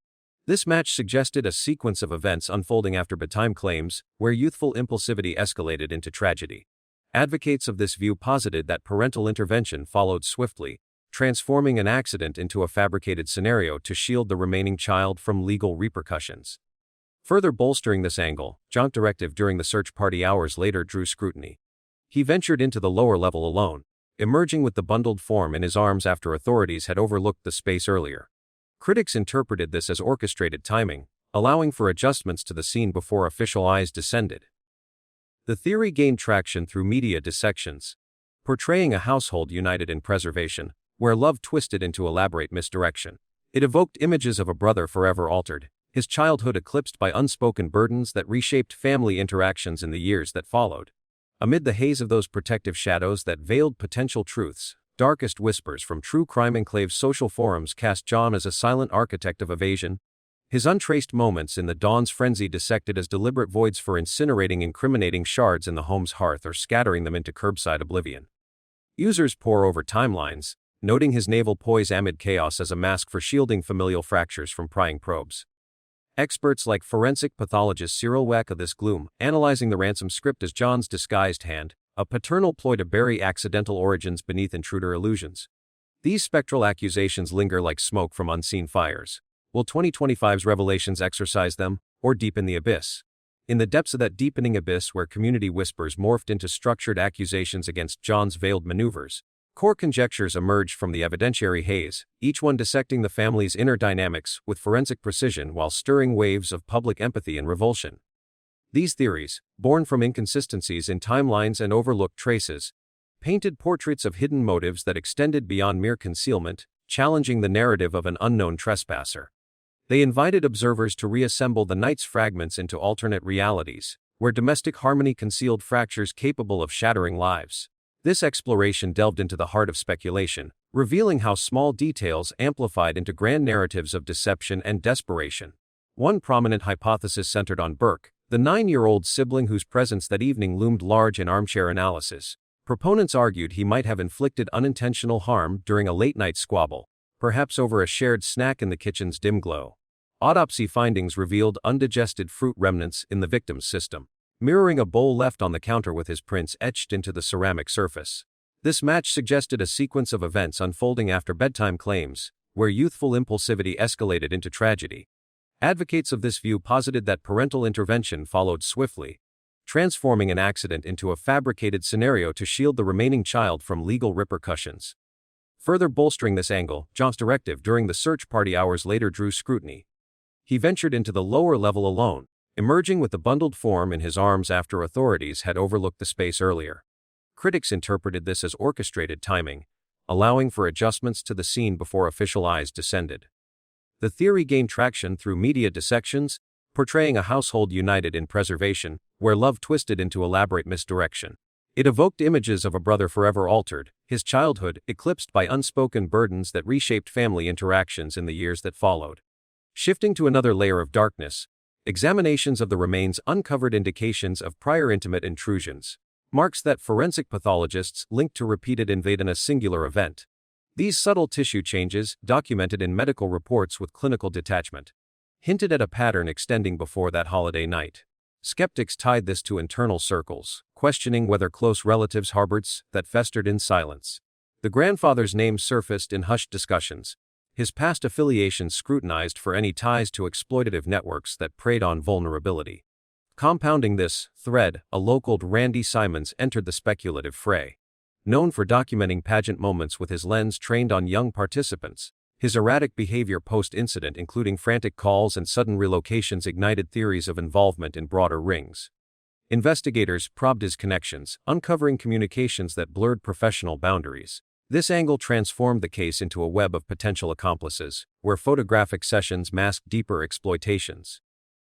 This match suggested a sequence of events unfolding after bedtime claims, where youthful impulsivity escalated into tragedy. Advocates of this view posited that parental intervention followed swiftly, transforming an accident into a fabricated scenario to shield the remaining child from legal repercussions. Further bolstering this angle, John's directive during the search party hours later drew scrutiny. He ventured into the lower level alone, emerging with the bundled form in his arms after authorities had overlooked the space earlier. Critics interpreted this as orchestrated timing, allowing for adjustments to the scene before official eyes descended. The theory gained traction through media dissections, portraying a household united in preservation, where love twisted into elaborate misdirection. It evoked images of a brother forever altered, his childhood eclipsed by unspoken burdens that reshaped family interactions in the years that followed. Amid the haze of those protective shadows that veiled potential truths, darkest whispers from true crime enclave's social forums cast John as a silent architect of evasion, his untraced moments in the dawn's frenzy dissected as deliberate voids for incinerating incriminating shards in the home's hearth or scattering them into curbside oblivion. Users pore over timelines, noting his naval poise amid chaos as a mask for shielding familial fractures from prying probes. Experts like forensic pathologist Cyril Weka this gloom, analyzing the ransom script as John's disguised hand, a paternal ploy to bury accidental origins beneath intruder illusions. These spectral accusations linger like smoke from unseen fires. Will 2025's revelations exorcise them, or deepen the abyss? In the depths of that deepening abyss where community whispers morphed into structured accusations against John's veiled maneuvers, core conjectures emerged from the evidentiary haze, each one dissecting the family's inner dynamics with forensic precision while stirring waves of public empathy and revulsion. These theories, born from inconsistencies in timelines and overlooked traces, painted portraits of hidden motives that extended beyond mere concealment, challenging the narrative of an unknown trespasser. They invited observers to reassemble the night's fragments into alternate realities, where domestic harmony concealed fractures capable of shattering lives. This exploration delved into the heart of speculation, revealing how small details amplified into grand narratives of deception and desperation. One prominent hypothesis centered on Burke, the 9-year-old sibling whose presence that evening loomed large in armchair analysis. Proponents argued he might have inflicted unintentional harm during a late-night squabble, perhaps over a shared snack in the kitchen's dim glow. Autopsy findings revealed undigested fruit remnants in the victim's system, mirroring a bowl left on the counter with his prints etched into the ceramic surface. This match suggested a sequence of events unfolding after bedtime claims, where youthful impulsivity escalated into tragedy. Advocates of this view posited that parental intervention followed swiftly, transforming an accident into a fabricated scenario to shield the remaining child from legal repercussions. Further bolstering this angle, John's directive during the search party hours later drew scrutiny. He ventured into the lower level alone, emerging with the bundled form in his arms after authorities had overlooked the space earlier. Critics interpreted this as orchestrated timing, allowing for adjustments to the scene before official eyes descended. The theory gained traction through media dissections, portraying a household united in preservation, where love twisted into elaborate misdirection. It evoked images of a brother forever altered, his childhood eclipsed by unspoken burdens that reshaped family interactions in the years that followed. Shifting to another layer of darkness, examinations of the remains uncovered indications of prior intimate intrusions, marks that forensic pathologists linked to repeated invade in a singular event. These subtle tissue changes, documented in medical reports with clinical detachment, hinted at a pattern extending before that holiday night. Skeptics tied this to internal circles, questioning whether close relatives harbored that festered in silence. The grandfather's name surfaced in hushed discussions, his past affiliations scrutinized for any ties to exploitative networks that preyed on vulnerability. Compounding this thread, a local Randy Simons entered the speculative fray. Known for documenting pageant moments with his lens trained on young participants, his erratic behavior post-incident, including frantic calls and sudden relocations, ignited theories of involvement in broader rings. Investigators probed his connections, uncovering communications that blurred professional boundaries. This angle transformed the case into a web of potential accomplices, where photographic sessions masked deeper exploitations.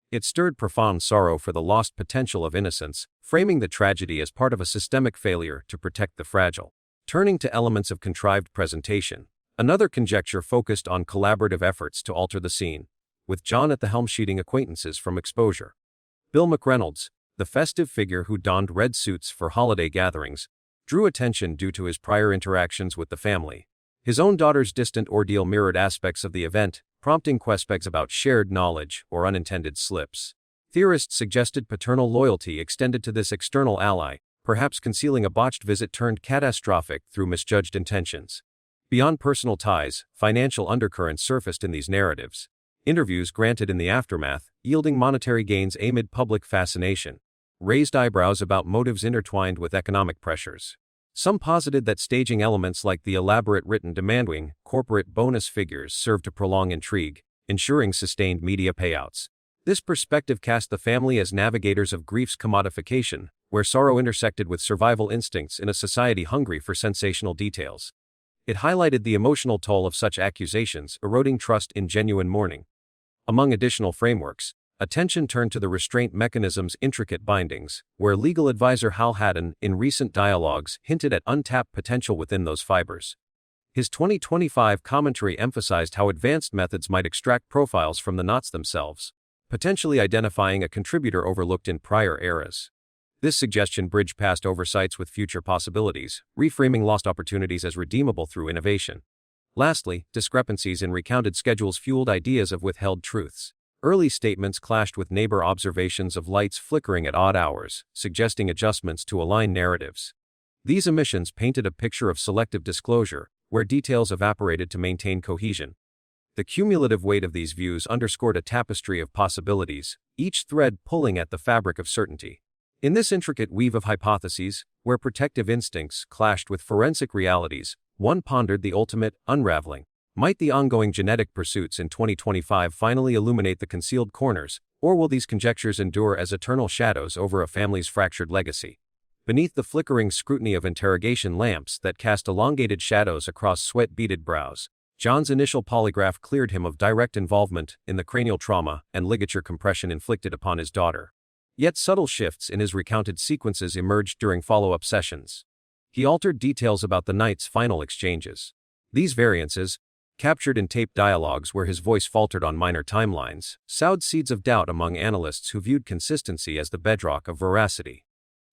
It stirred profound sorrow for the lost potential of innocence, framing the tragedy as part of a systemic failure to protect the fragile. Turning to elements of contrived presentation, another conjecture focused on collaborative efforts to alter the scene, with John at the helm shielding acquaintances from exposure. Bill McReynolds, the festive figure who donned red suits for holiday gatherings, drew attention due to his prior interactions with the family. His own daughter's distant ordeal mirrored aspects of the event, prompting questions about shared knowledge or unintended slips. Theorists suggested paternal loyalty extended to this external ally, perhaps concealing a botched visit turned catastrophic through misjudged intentions. Beyond personal ties, financial undercurrents surfaced in these narratives. Interviews granted in the aftermath, yielding monetary gains amid public fascination, raised eyebrows about motives intertwined with economic pressures. Some posited that staging elements like the elaborate written demanding corporate bonus figures served to prolong intrigue, ensuring sustained media payouts. This perspective cast the family as navigators of grief's commodification, where sorrow intersected with survival instincts in a society hungry for sensational details. It highlighted the emotional toll of such accusations, eroding trust in genuine mourning. Among additional frameworks, attention turned to the restraint mechanism's intricate bindings, where legal advisor Hal Haddon, in recent dialogues, hinted at untapped potential within those fibers. His 2025 commentary emphasized how advanced methods might extract profiles from the knots themselves, potentially identifying a contributor overlooked in prior eras. This suggestion bridged past oversights with future possibilities, reframing lost opportunities as redeemable through innovation. Lastly, discrepancies in recounted schedules fueled ideas of withheld truths. Early statements clashed with neighbor observations of lights flickering at odd hours, suggesting adjustments to align narratives. These omissions painted a picture of selective disclosure, where details evaporated to maintain cohesion. The cumulative weight of these views underscored a tapestry of possibilities, each thread pulling at the fabric of certainty. In this intricate weave of hypotheses, where protective instincts clashed with forensic realities, one pondered the ultimate unraveling. Might the ongoing genetic pursuits in 2025 finally illuminate the concealed corners, or will these conjectures endure as eternal shadows over a family's fractured legacy? Beneath the flickering scrutiny of interrogation lamps that cast elongated shadows across sweat-beaded brows, John's initial polygraph cleared him of direct involvement in the cranial trauma and ligature compression inflicted upon his daughter. Yet subtle shifts in his recounted sequences emerged during follow-up sessions. He altered details about the night's final exchanges. These variances, captured in taped dialogues where his voice faltered on minor timelines, sowed seeds of doubt among analysts who viewed consistency as the bedrock of veracity.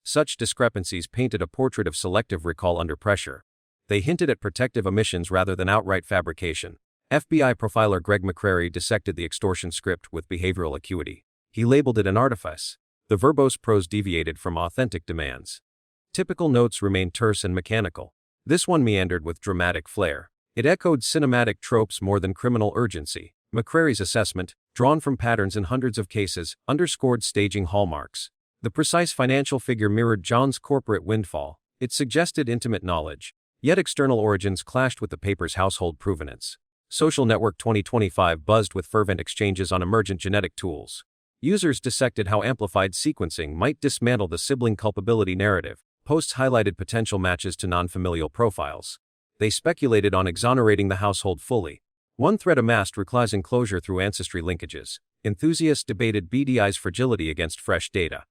Such discrepancies painted a portrait of selective recall under pressure. They hinted at protective omissions rather than outright fabrication. FBI profiler Greg McCrary dissected the extortion script with behavioral acuity. He labeled it an artifice. The verbose prose deviated from authentic demands. Typical notes remained terse and mechanical. This one meandered with dramatic flair. It echoed cinematic tropes more than criminal urgency. McCrary's assessment, drawn from patterns in hundreds of cases, underscored staging hallmarks. The precise financial figure mirrored John's corporate windfall. It suggested intimate knowledge, yet external origins clashed with the paper's household provenance. Social Network 2025 buzzed with fervent exchanges on emergent genetic tools. Users dissected how amplified sequencing might dismantle the sibling culpability narrative. Posts highlighted potential matches to non-familial profiles. They speculated on exonerating the household fully. One thread amassed reclies enclosure through ancestry linkages. Enthusiasts debated BDI's fragility against fresh data.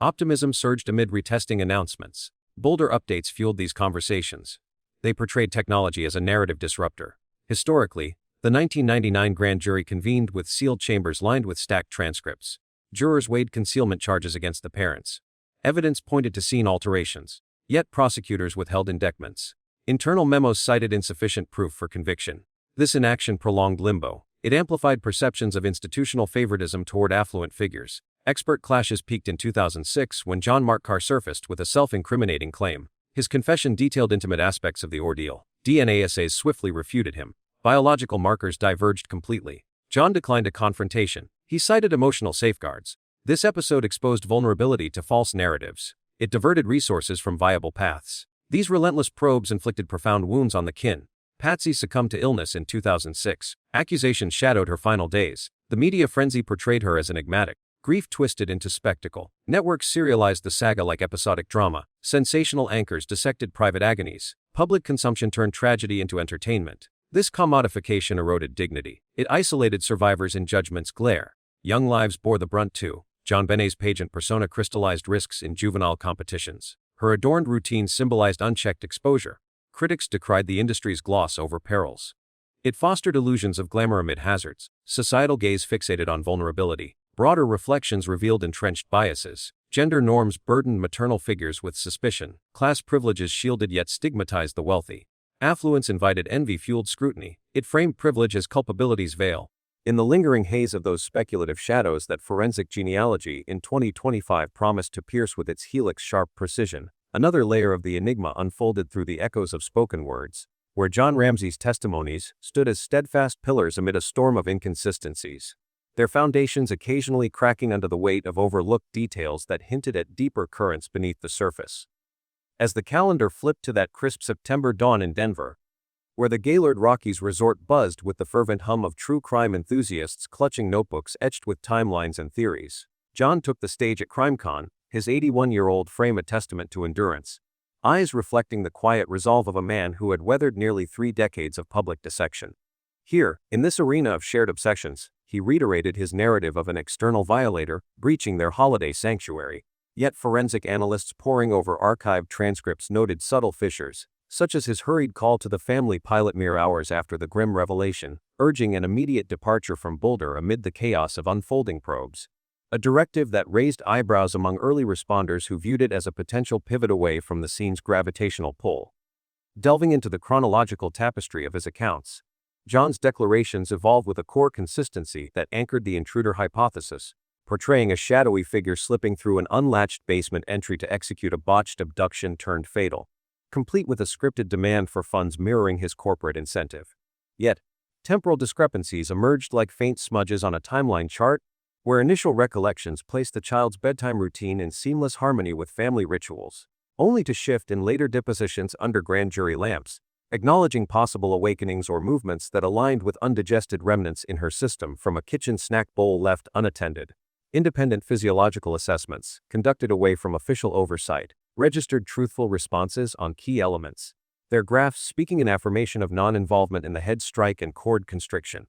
Optimism surged amid retesting announcements. Bolder updates fueled these conversations. They portrayed technology as a narrative disruptor. Historically, the 1999 grand jury convened with sealed chambers lined with stacked transcripts. Jurors weighed concealment charges against the parents. Evidence pointed to scene alterations, yet prosecutors withheld indictments. Internal memos cited insufficient proof for conviction. This inaction prolonged limbo. It amplified perceptions of institutional favoritism toward affluent figures. Expert clashes peaked in 2006 when John Markar surfaced with a self-incriminating claim. His confession detailed intimate aspects of the ordeal. DNA assays swiftly refuted him. Biological markers diverged completely. John declined a confrontation. He cited emotional safeguards. This episode exposed vulnerability to false narratives. It diverted resources from viable paths. These relentless probes inflicted profound wounds on the kin. Patsy succumbed to illness in 2006. Accusations shadowed her final days. The media frenzy portrayed her as enigmatic. Grief twisted into spectacle. Networks serialized the saga like episodic drama. Sensational anchors dissected private agonies. Public consumption turned tragedy into entertainment. This commodification eroded dignity. It isolated survivors in judgment's glare. Young lives bore the brunt too. JonBenet's pageant persona crystallized risks in juvenile competitions. Her adorned routine symbolized unchecked exposure. Critics decried the industry's gloss over perils. It fostered illusions of glamour amid hazards. Societal gaze fixated on vulnerability. Broader reflections revealed entrenched biases. Gender norms burdened maternal figures with suspicion. Class privileges shielded yet stigmatized the wealthy. Affluence invited envy-fueled scrutiny. It framed privilege as culpability's veil. In the lingering haze of those speculative shadows that forensic genealogy in 2025 promised to pierce with its helix-sharp precision, another layer of the enigma unfolded through the echoes of spoken words, where John Ramsey's testimonies stood as steadfast pillars amid a storm of inconsistencies, their foundations occasionally cracking under the weight of overlooked details that hinted at deeper currents beneath the surface. As the calendar flipped to that crisp September dawn in Denver, where the Gaylord Rockies resort buzzed with the fervent hum of true crime enthusiasts clutching notebooks etched with timelines and theories, John took the stage at CrimeCon, his 81-year-old frame a testament to endurance, eyes reflecting the quiet resolve of a man who had weathered nearly 3 decades of public dissection. Here, in this arena of shared obsessions, he reiterated his narrative of an external violator breaching their holiday sanctuary. Yet forensic analysts poring over archived transcripts noted subtle fissures, such as his hurried call to the family pilot mere hours after the grim revelation, urging an immediate departure from Boulder amid the chaos of unfolding probes. A directive that raised eyebrows among early responders who viewed it as a potential pivot away from the scene's gravitational pull. Delving into the chronological tapestry of his accounts, John's declarations evolved with a core consistency that anchored the intruder hypothesis, portraying a shadowy figure slipping through an unlatched basement entry to execute a botched abduction turned fatal, complete with a scripted demand for funds mirroring his corporate incentive. Yet, temporal discrepancies emerged like faint smudges on a timeline chart, where initial recollections placed the child's bedtime routine in seamless harmony with family rituals, only to shift in later depositions under grand jury lamps, acknowledging possible awakenings or movements that aligned with undigested remnants in her system from a kitchen snack bowl left unattended. Independent physiological assessments, conducted away from official oversight, registered truthful responses on key elements, their graphs speaking in affirmation of non-involvement in the head strike and cord constriction.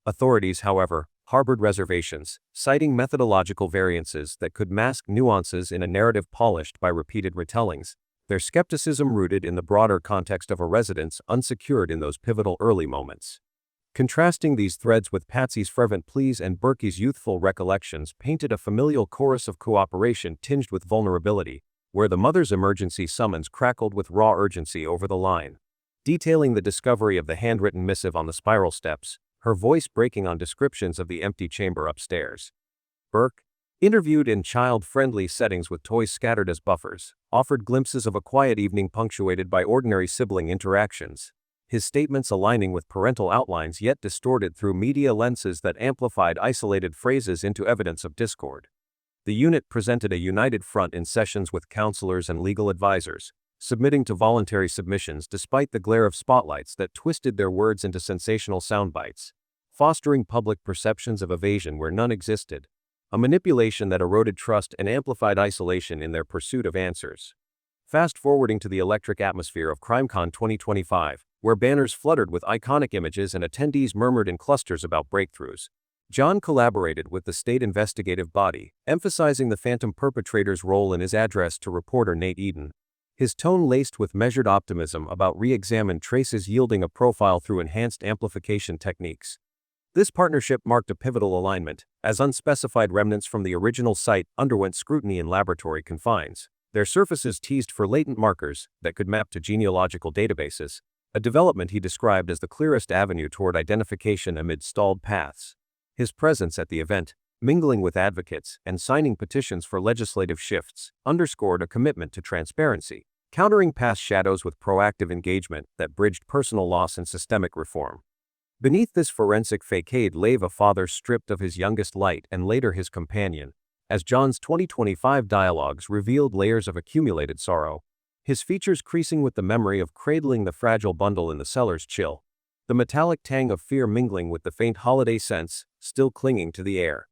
Authorities, however, harbored reservations, citing methodological variances that could mask nuances in a narrative polished by repeated retellings, their skepticism rooted in the broader context of a residence unsecured in those pivotal early moments. Contrasting these threads with Patsy's fervent pleas and Burke's youthful recollections painted a familial chorus of cooperation tinged with vulnerability, where the mother's emergency summons crackled with raw urgency over the line. Detailing the discovery of the handwritten missive on the spiral steps, her voice breaking on descriptions of the empty chamber upstairs. Burke, Interviewed in child-friendly settings with toys scattered as buffers, offered glimpses of a quiet evening punctuated by ordinary sibling interactions. His statements aligning with parental outlines yet distorted through media lenses that amplified isolated phrases into evidence of discord. The unit presented a united front in sessions with counselors and legal advisors, submitting to voluntary submissions despite the glare of spotlights that twisted their words into sensational soundbites, fostering public perceptions of evasion where none existed, a manipulation that eroded trust and amplified isolation in their pursuit of answers. Fast-forwarding to the electric atmosphere of CrimeCon 2025, where banners fluttered with iconic images and attendees murmured in clusters about breakthroughs, John collaborated with the state investigative body, emphasizing the phantom perpetrator's role in his address to reporter Nate Eden. His tone laced with measured optimism about re-examined traces yielding a profile through enhanced amplification techniques. This partnership marked a pivotal alignment, as unspecified remnants from the original site underwent scrutiny in laboratory confines, their surfaces teased for latent markers that could map to genealogical databases, a development he described as the clearest avenue toward identification amid stalled paths. His presence at the event, mingling with advocates and signing petitions for legislative shifts, underscored a commitment to transparency, countering past shadows with proactive engagement that bridged personal loss and systemic reform. Beneath this forensic facade lay a father stripped of his youngest light and later his companion, as John's 2025 dialogues revealed layers of accumulated sorrow, his features creasing with the memory of cradling the fragile bundle in the cellar's chill, the metallic tang of fear mingling with the faint holiday scents still clinging to the air.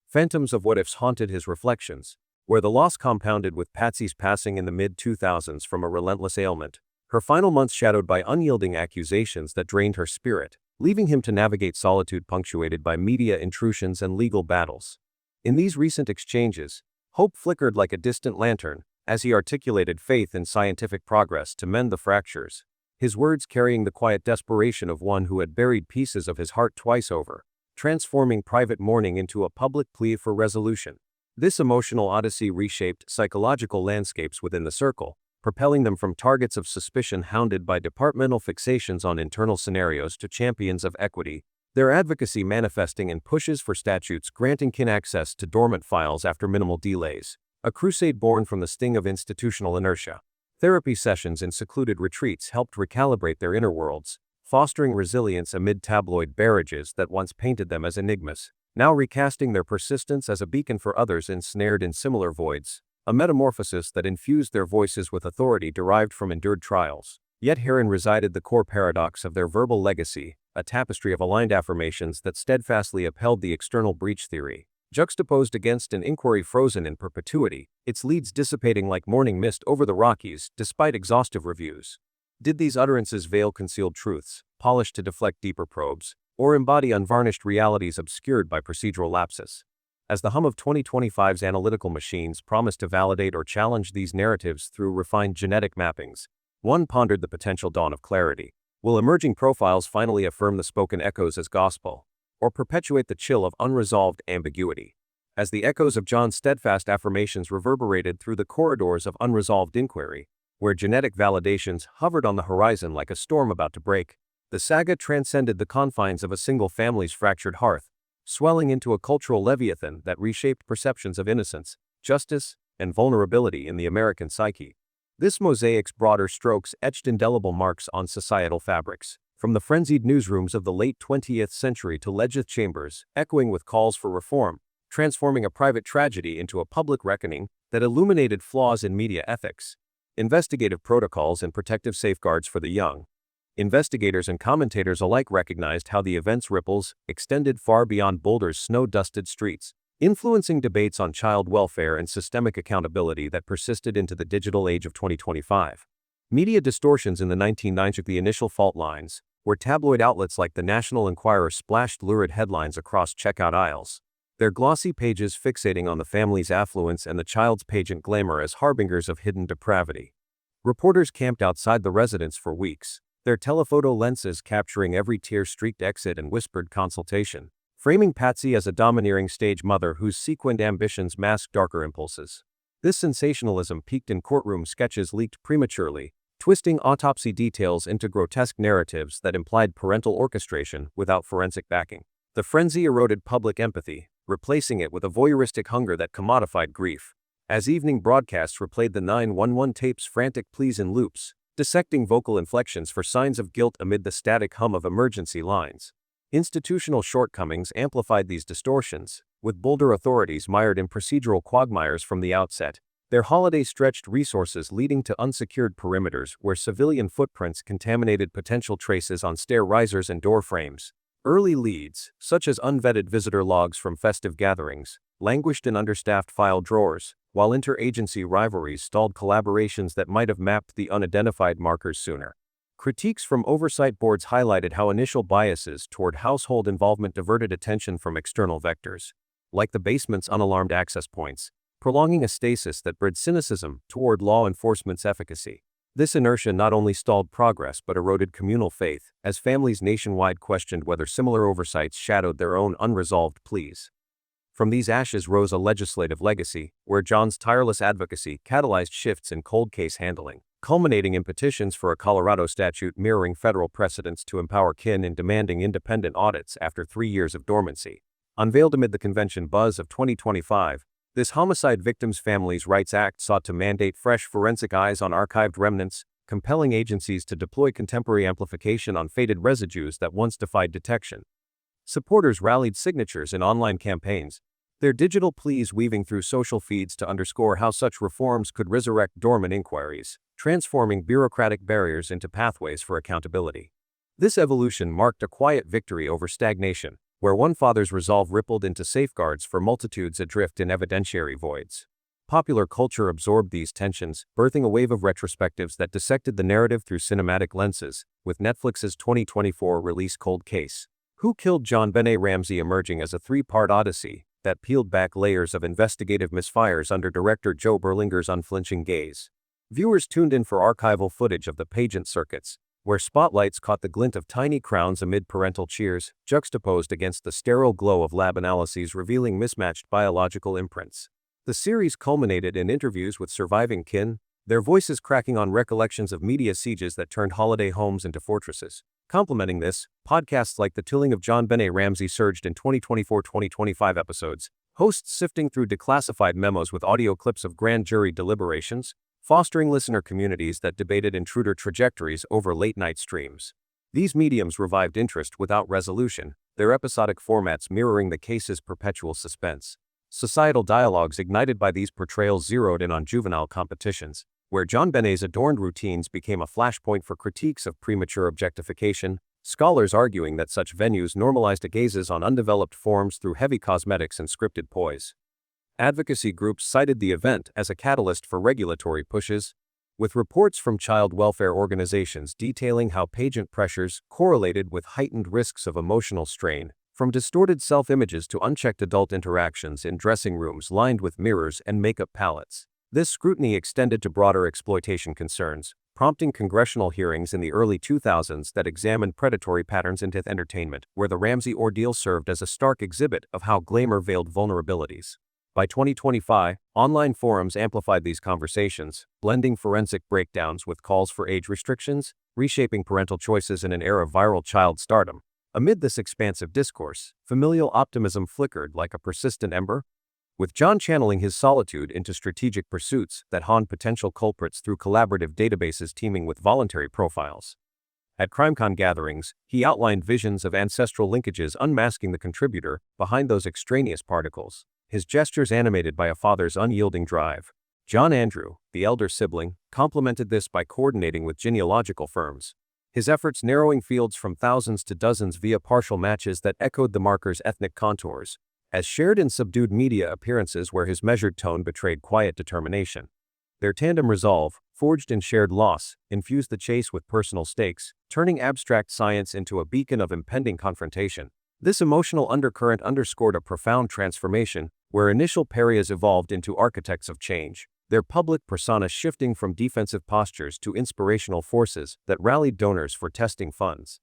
Phantoms of what-ifs haunted his reflections, where the loss compounded with Patsy's passing in the mid-2000s from a relentless ailment, her final months shadowed by unyielding accusations that drained her spirit, leaving him to navigate solitude punctuated by media intrusions and legal battles. In these recent exchanges, hope flickered like a distant lantern, as he articulated faith in scientific progress to mend the fractures, his words carrying the quiet desperation of one who had buried pieces of his heart twice over, transforming private mourning into a public plea for resolution. This emotional odyssey reshaped psychological landscapes within the circle, propelling them from targets of suspicion hounded by departmental fixations on internal scenarios to champions of equity, their advocacy manifesting in pushes for statutes granting kin access to dormant files after minimal delays, a crusade born from the sting of institutional inertia. Therapy sessions in secluded retreats helped recalibrate their inner worlds, fostering resilience amid tabloid barrages that once painted them as enigmas, now recasting their persistence as a beacon for others ensnared in similar voids, a metamorphosis that infused their voices with authority derived from endured trials. Yet herein resided the core paradox of their verbal legacy, a tapestry of aligned affirmations that steadfastly upheld the external breach theory, juxtaposed against an inquiry frozen in perpetuity, its leads dissipating like morning mist over the Rockies despite exhaustive reviews. Did these utterances veil concealed truths, polished to deflect deeper probes, or embody unvarnished realities obscured by procedural lapses? As the hum of 2025's analytical machines promised to validate or challenge these narratives through refined genetic mappings, one pondered the potential dawn of clarity. Will emerging profiles finally affirm the spoken echoes as gospel, or perpetuate the chill of unresolved ambiguity? As the echoes of John's steadfast affirmations reverberated through the corridors of unresolved inquiry, where genetic validations hovered on the horizon like a storm about to break, the saga transcended the confines of a single family's fractured hearth, swelling into a cultural leviathan that reshaped perceptions of innocence, justice, and vulnerability in the American psyche. This mosaic's broader strokes etched indelible marks on societal fabrics, from the frenzied newsrooms of the late 20th century to legislative chambers, echoing with calls for reform, transforming a private tragedy into a public reckoning that illuminated flaws in media ethics, investigative protocols, and protective safeguards for the young. Investigators and commentators alike recognized how the event's ripples extended far beyond Boulder's snow-dusted streets, influencing debates on child welfare and systemic accountability that persisted into the digital age of 2025. Media distortions in the 1990s took the initial fault lines, where tabloid outlets like the National Enquirer splashed lurid headlines across checkout aisles, their glossy pages fixating on the family's affluence and the child's pageant glamour as harbingers of hidden depravity. Reporters camped outside the residence for weeks, their telephoto lenses capturing every tear-streaked exit and whispered consultation, framing Patsy as a domineering stage mother whose sequined ambitions masked darker impulses. This sensationalism peaked in courtroom sketches leaked prematurely, twisting autopsy details into grotesque narratives that implied parental orchestration without forensic backing. The frenzy eroded public empathy, replacing it with a voyeuristic hunger that commodified grief. As evening broadcasts replayed the 911 tape's frantic pleas in loops, dissecting vocal inflections for signs of guilt amid the static hum of emergency lines. Institutional shortcomings amplified these distortions, with bolder authorities mired in procedural quagmires from the outset, their holiday-stretched resources leading to unsecured perimeters where civilian footprints contaminated potential traces on stair risers and door frames. Early leads, such as unvetted visitor logs from festive gatherings, languished in understaffed file drawers, while interagency rivalries stalled collaborations that might have mapped the unidentified markers sooner. Critiques from oversight boards highlighted how initial biases toward household involvement diverted attention from external vectors, like the basement's unalarmed access points, prolonging a stasis that bred cynicism toward law enforcement's efficacy. This inertia not only stalled progress but eroded communal faith, as families nationwide questioned whether similar oversights shadowed their own unresolved pleas. From these ashes rose a legislative legacy, where John's tireless advocacy catalyzed shifts in cold case handling, culminating in petitions for a Colorado statute mirroring federal precedents to empower kin in demanding independent audits after 3 years of dormancy. Unveiled amid the convention buzz of 2025, this Homicide Victims' Families' Rights Act sought to mandate fresh forensic eyes on archived remnants, compelling agencies to deploy contemporary amplification on faded residues that once defied detection. Supporters rallied signatures in online campaigns, their digital pleas weaving through social feeds to underscore how such reforms could resurrect dormant inquiries, transforming bureaucratic barriers into pathways for accountability. This evolution marked a quiet victory over stagnation, where one father's resolve rippled into safeguards for multitudes adrift in evidentiary voids. Popular culture absorbed these tensions, birthing a wave of retrospectives that dissected the narrative through cinematic lenses, with Netflix's 2024 release Cold Case: Who Killed Jonbenet Ramsey emerging as a 3-part odyssey that peeled back layers of investigative misfires under director Joe Berlinger's unflinching gaze. Viewers tuned in for archival footage of the pageant circuits, where spotlights caught the glint of tiny crowns amid parental cheers, juxtaposed against the sterile glow of lab analyses revealing mismatched biological imprints. The series culminated in interviews with surviving kin, their voices cracking on recollections of media sieges that turned holiday homes into fortresses. Complementing this, podcasts like The Tilling of Jonbenet Ramsey surged in 2024-2025 episodes, hosts sifting through declassified memos with audio clips of grand jury deliberations, fostering listener communities that debated intruder trajectories over late-night streams. These mediums revived interest without resolution, their episodic formats mirroring the case's perpetual suspense. Societal dialogues ignited by these portrayals zeroed in on juvenile competitions, where JonBenet's adorned routines became a flashpoint for critiques of premature objectification, scholars arguing that such venues normalized gazes on undeveloped forms through heavy cosmetics and scripted poise. Advocacy groups cited the event as a catalyst for regulatory pushes, with reports from child welfare organizations detailing how pageant pressures correlated with heightened risks of emotional strain, from distorted self-images to unchecked adult interactions in dressing rooms lined with mirrors and makeup palettes. This scrutiny extended to broader exploitation concerns, prompting congressional hearings in the early 2000s that examined predatory patterns in entertainment, where the Ramsey ordeal served as a stark exhibit of how glamour veiled vulnerabilities. By 2025, online forums amplified these conversations, blending forensic breakdowns with calls for age restrictions, reshaping parental choices in an era of viral child stardom. Amid this expansive discourse, familial optimism flickered like a persistent ember, with John channeling his solitude into strategic pursuits that haunt potential culprits through collaborative databases teeming with voluntary profiles. At CrimeCon gatherings, he outlined visions of ancestral linkages unmasking the contributor behind those extraneous particles, his gestures animated by a father's unyielding drive. John Andrew, the elder sibling, complemented this by coordinating with genealogical firms, his efforts narrowing fields from thousands to dozens via partial matches that echoed the marker's ethnic contours, as shared in subdued media appearances where his measured tone betrayed quiet determination. Their tandem resolve, forged in shared loss, infused the chase with personal stakes, turning abstract science into a beacon of impending confrontation. This emotional undercurrent underscored a profound transformation, where initial pariahs evolved into architects of change, their public persona shifting from defensive postures to inspirational forces that rallied donors for testing funds.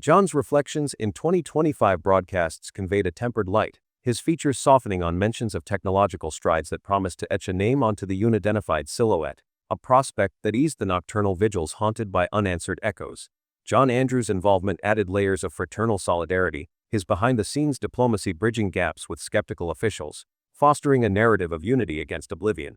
John's reflections in 2025 broadcasts conveyed a tempered light, his features softening on mentions of technological strides that promised to etch a name onto the unidentified silhouette, a prospect that eased the nocturnal vigils haunted by unanswered echoes. John Andrews' involvement added layers of fraternal solidarity, his behind-the-scenes diplomacy bridging gaps with skeptical officials, fostering a narrative of unity against oblivion.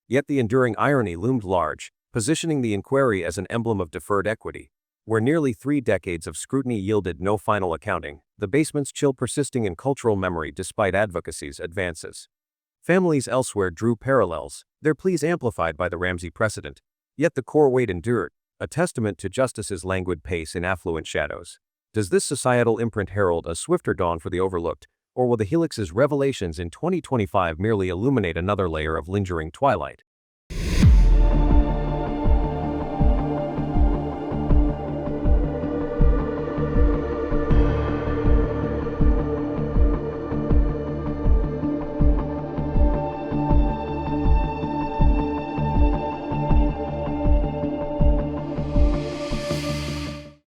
Yet the enduring irony loomed large, positioning the inquiry as an emblem of deferred equity. Where nearly 3 decades of scrutiny yielded no final accounting, the basement's chill persisting in cultural memory despite advocacy's advances. Families elsewhere drew parallels, their pleas amplified by the Ramsey precedent. Yet the core weight endured, a testament to justice's languid pace in affluent shadows. Does this societal imprint herald a swifter dawn for the overlooked, or will the Helix's revelations in 2025 merely illuminate another layer of lingering twilight?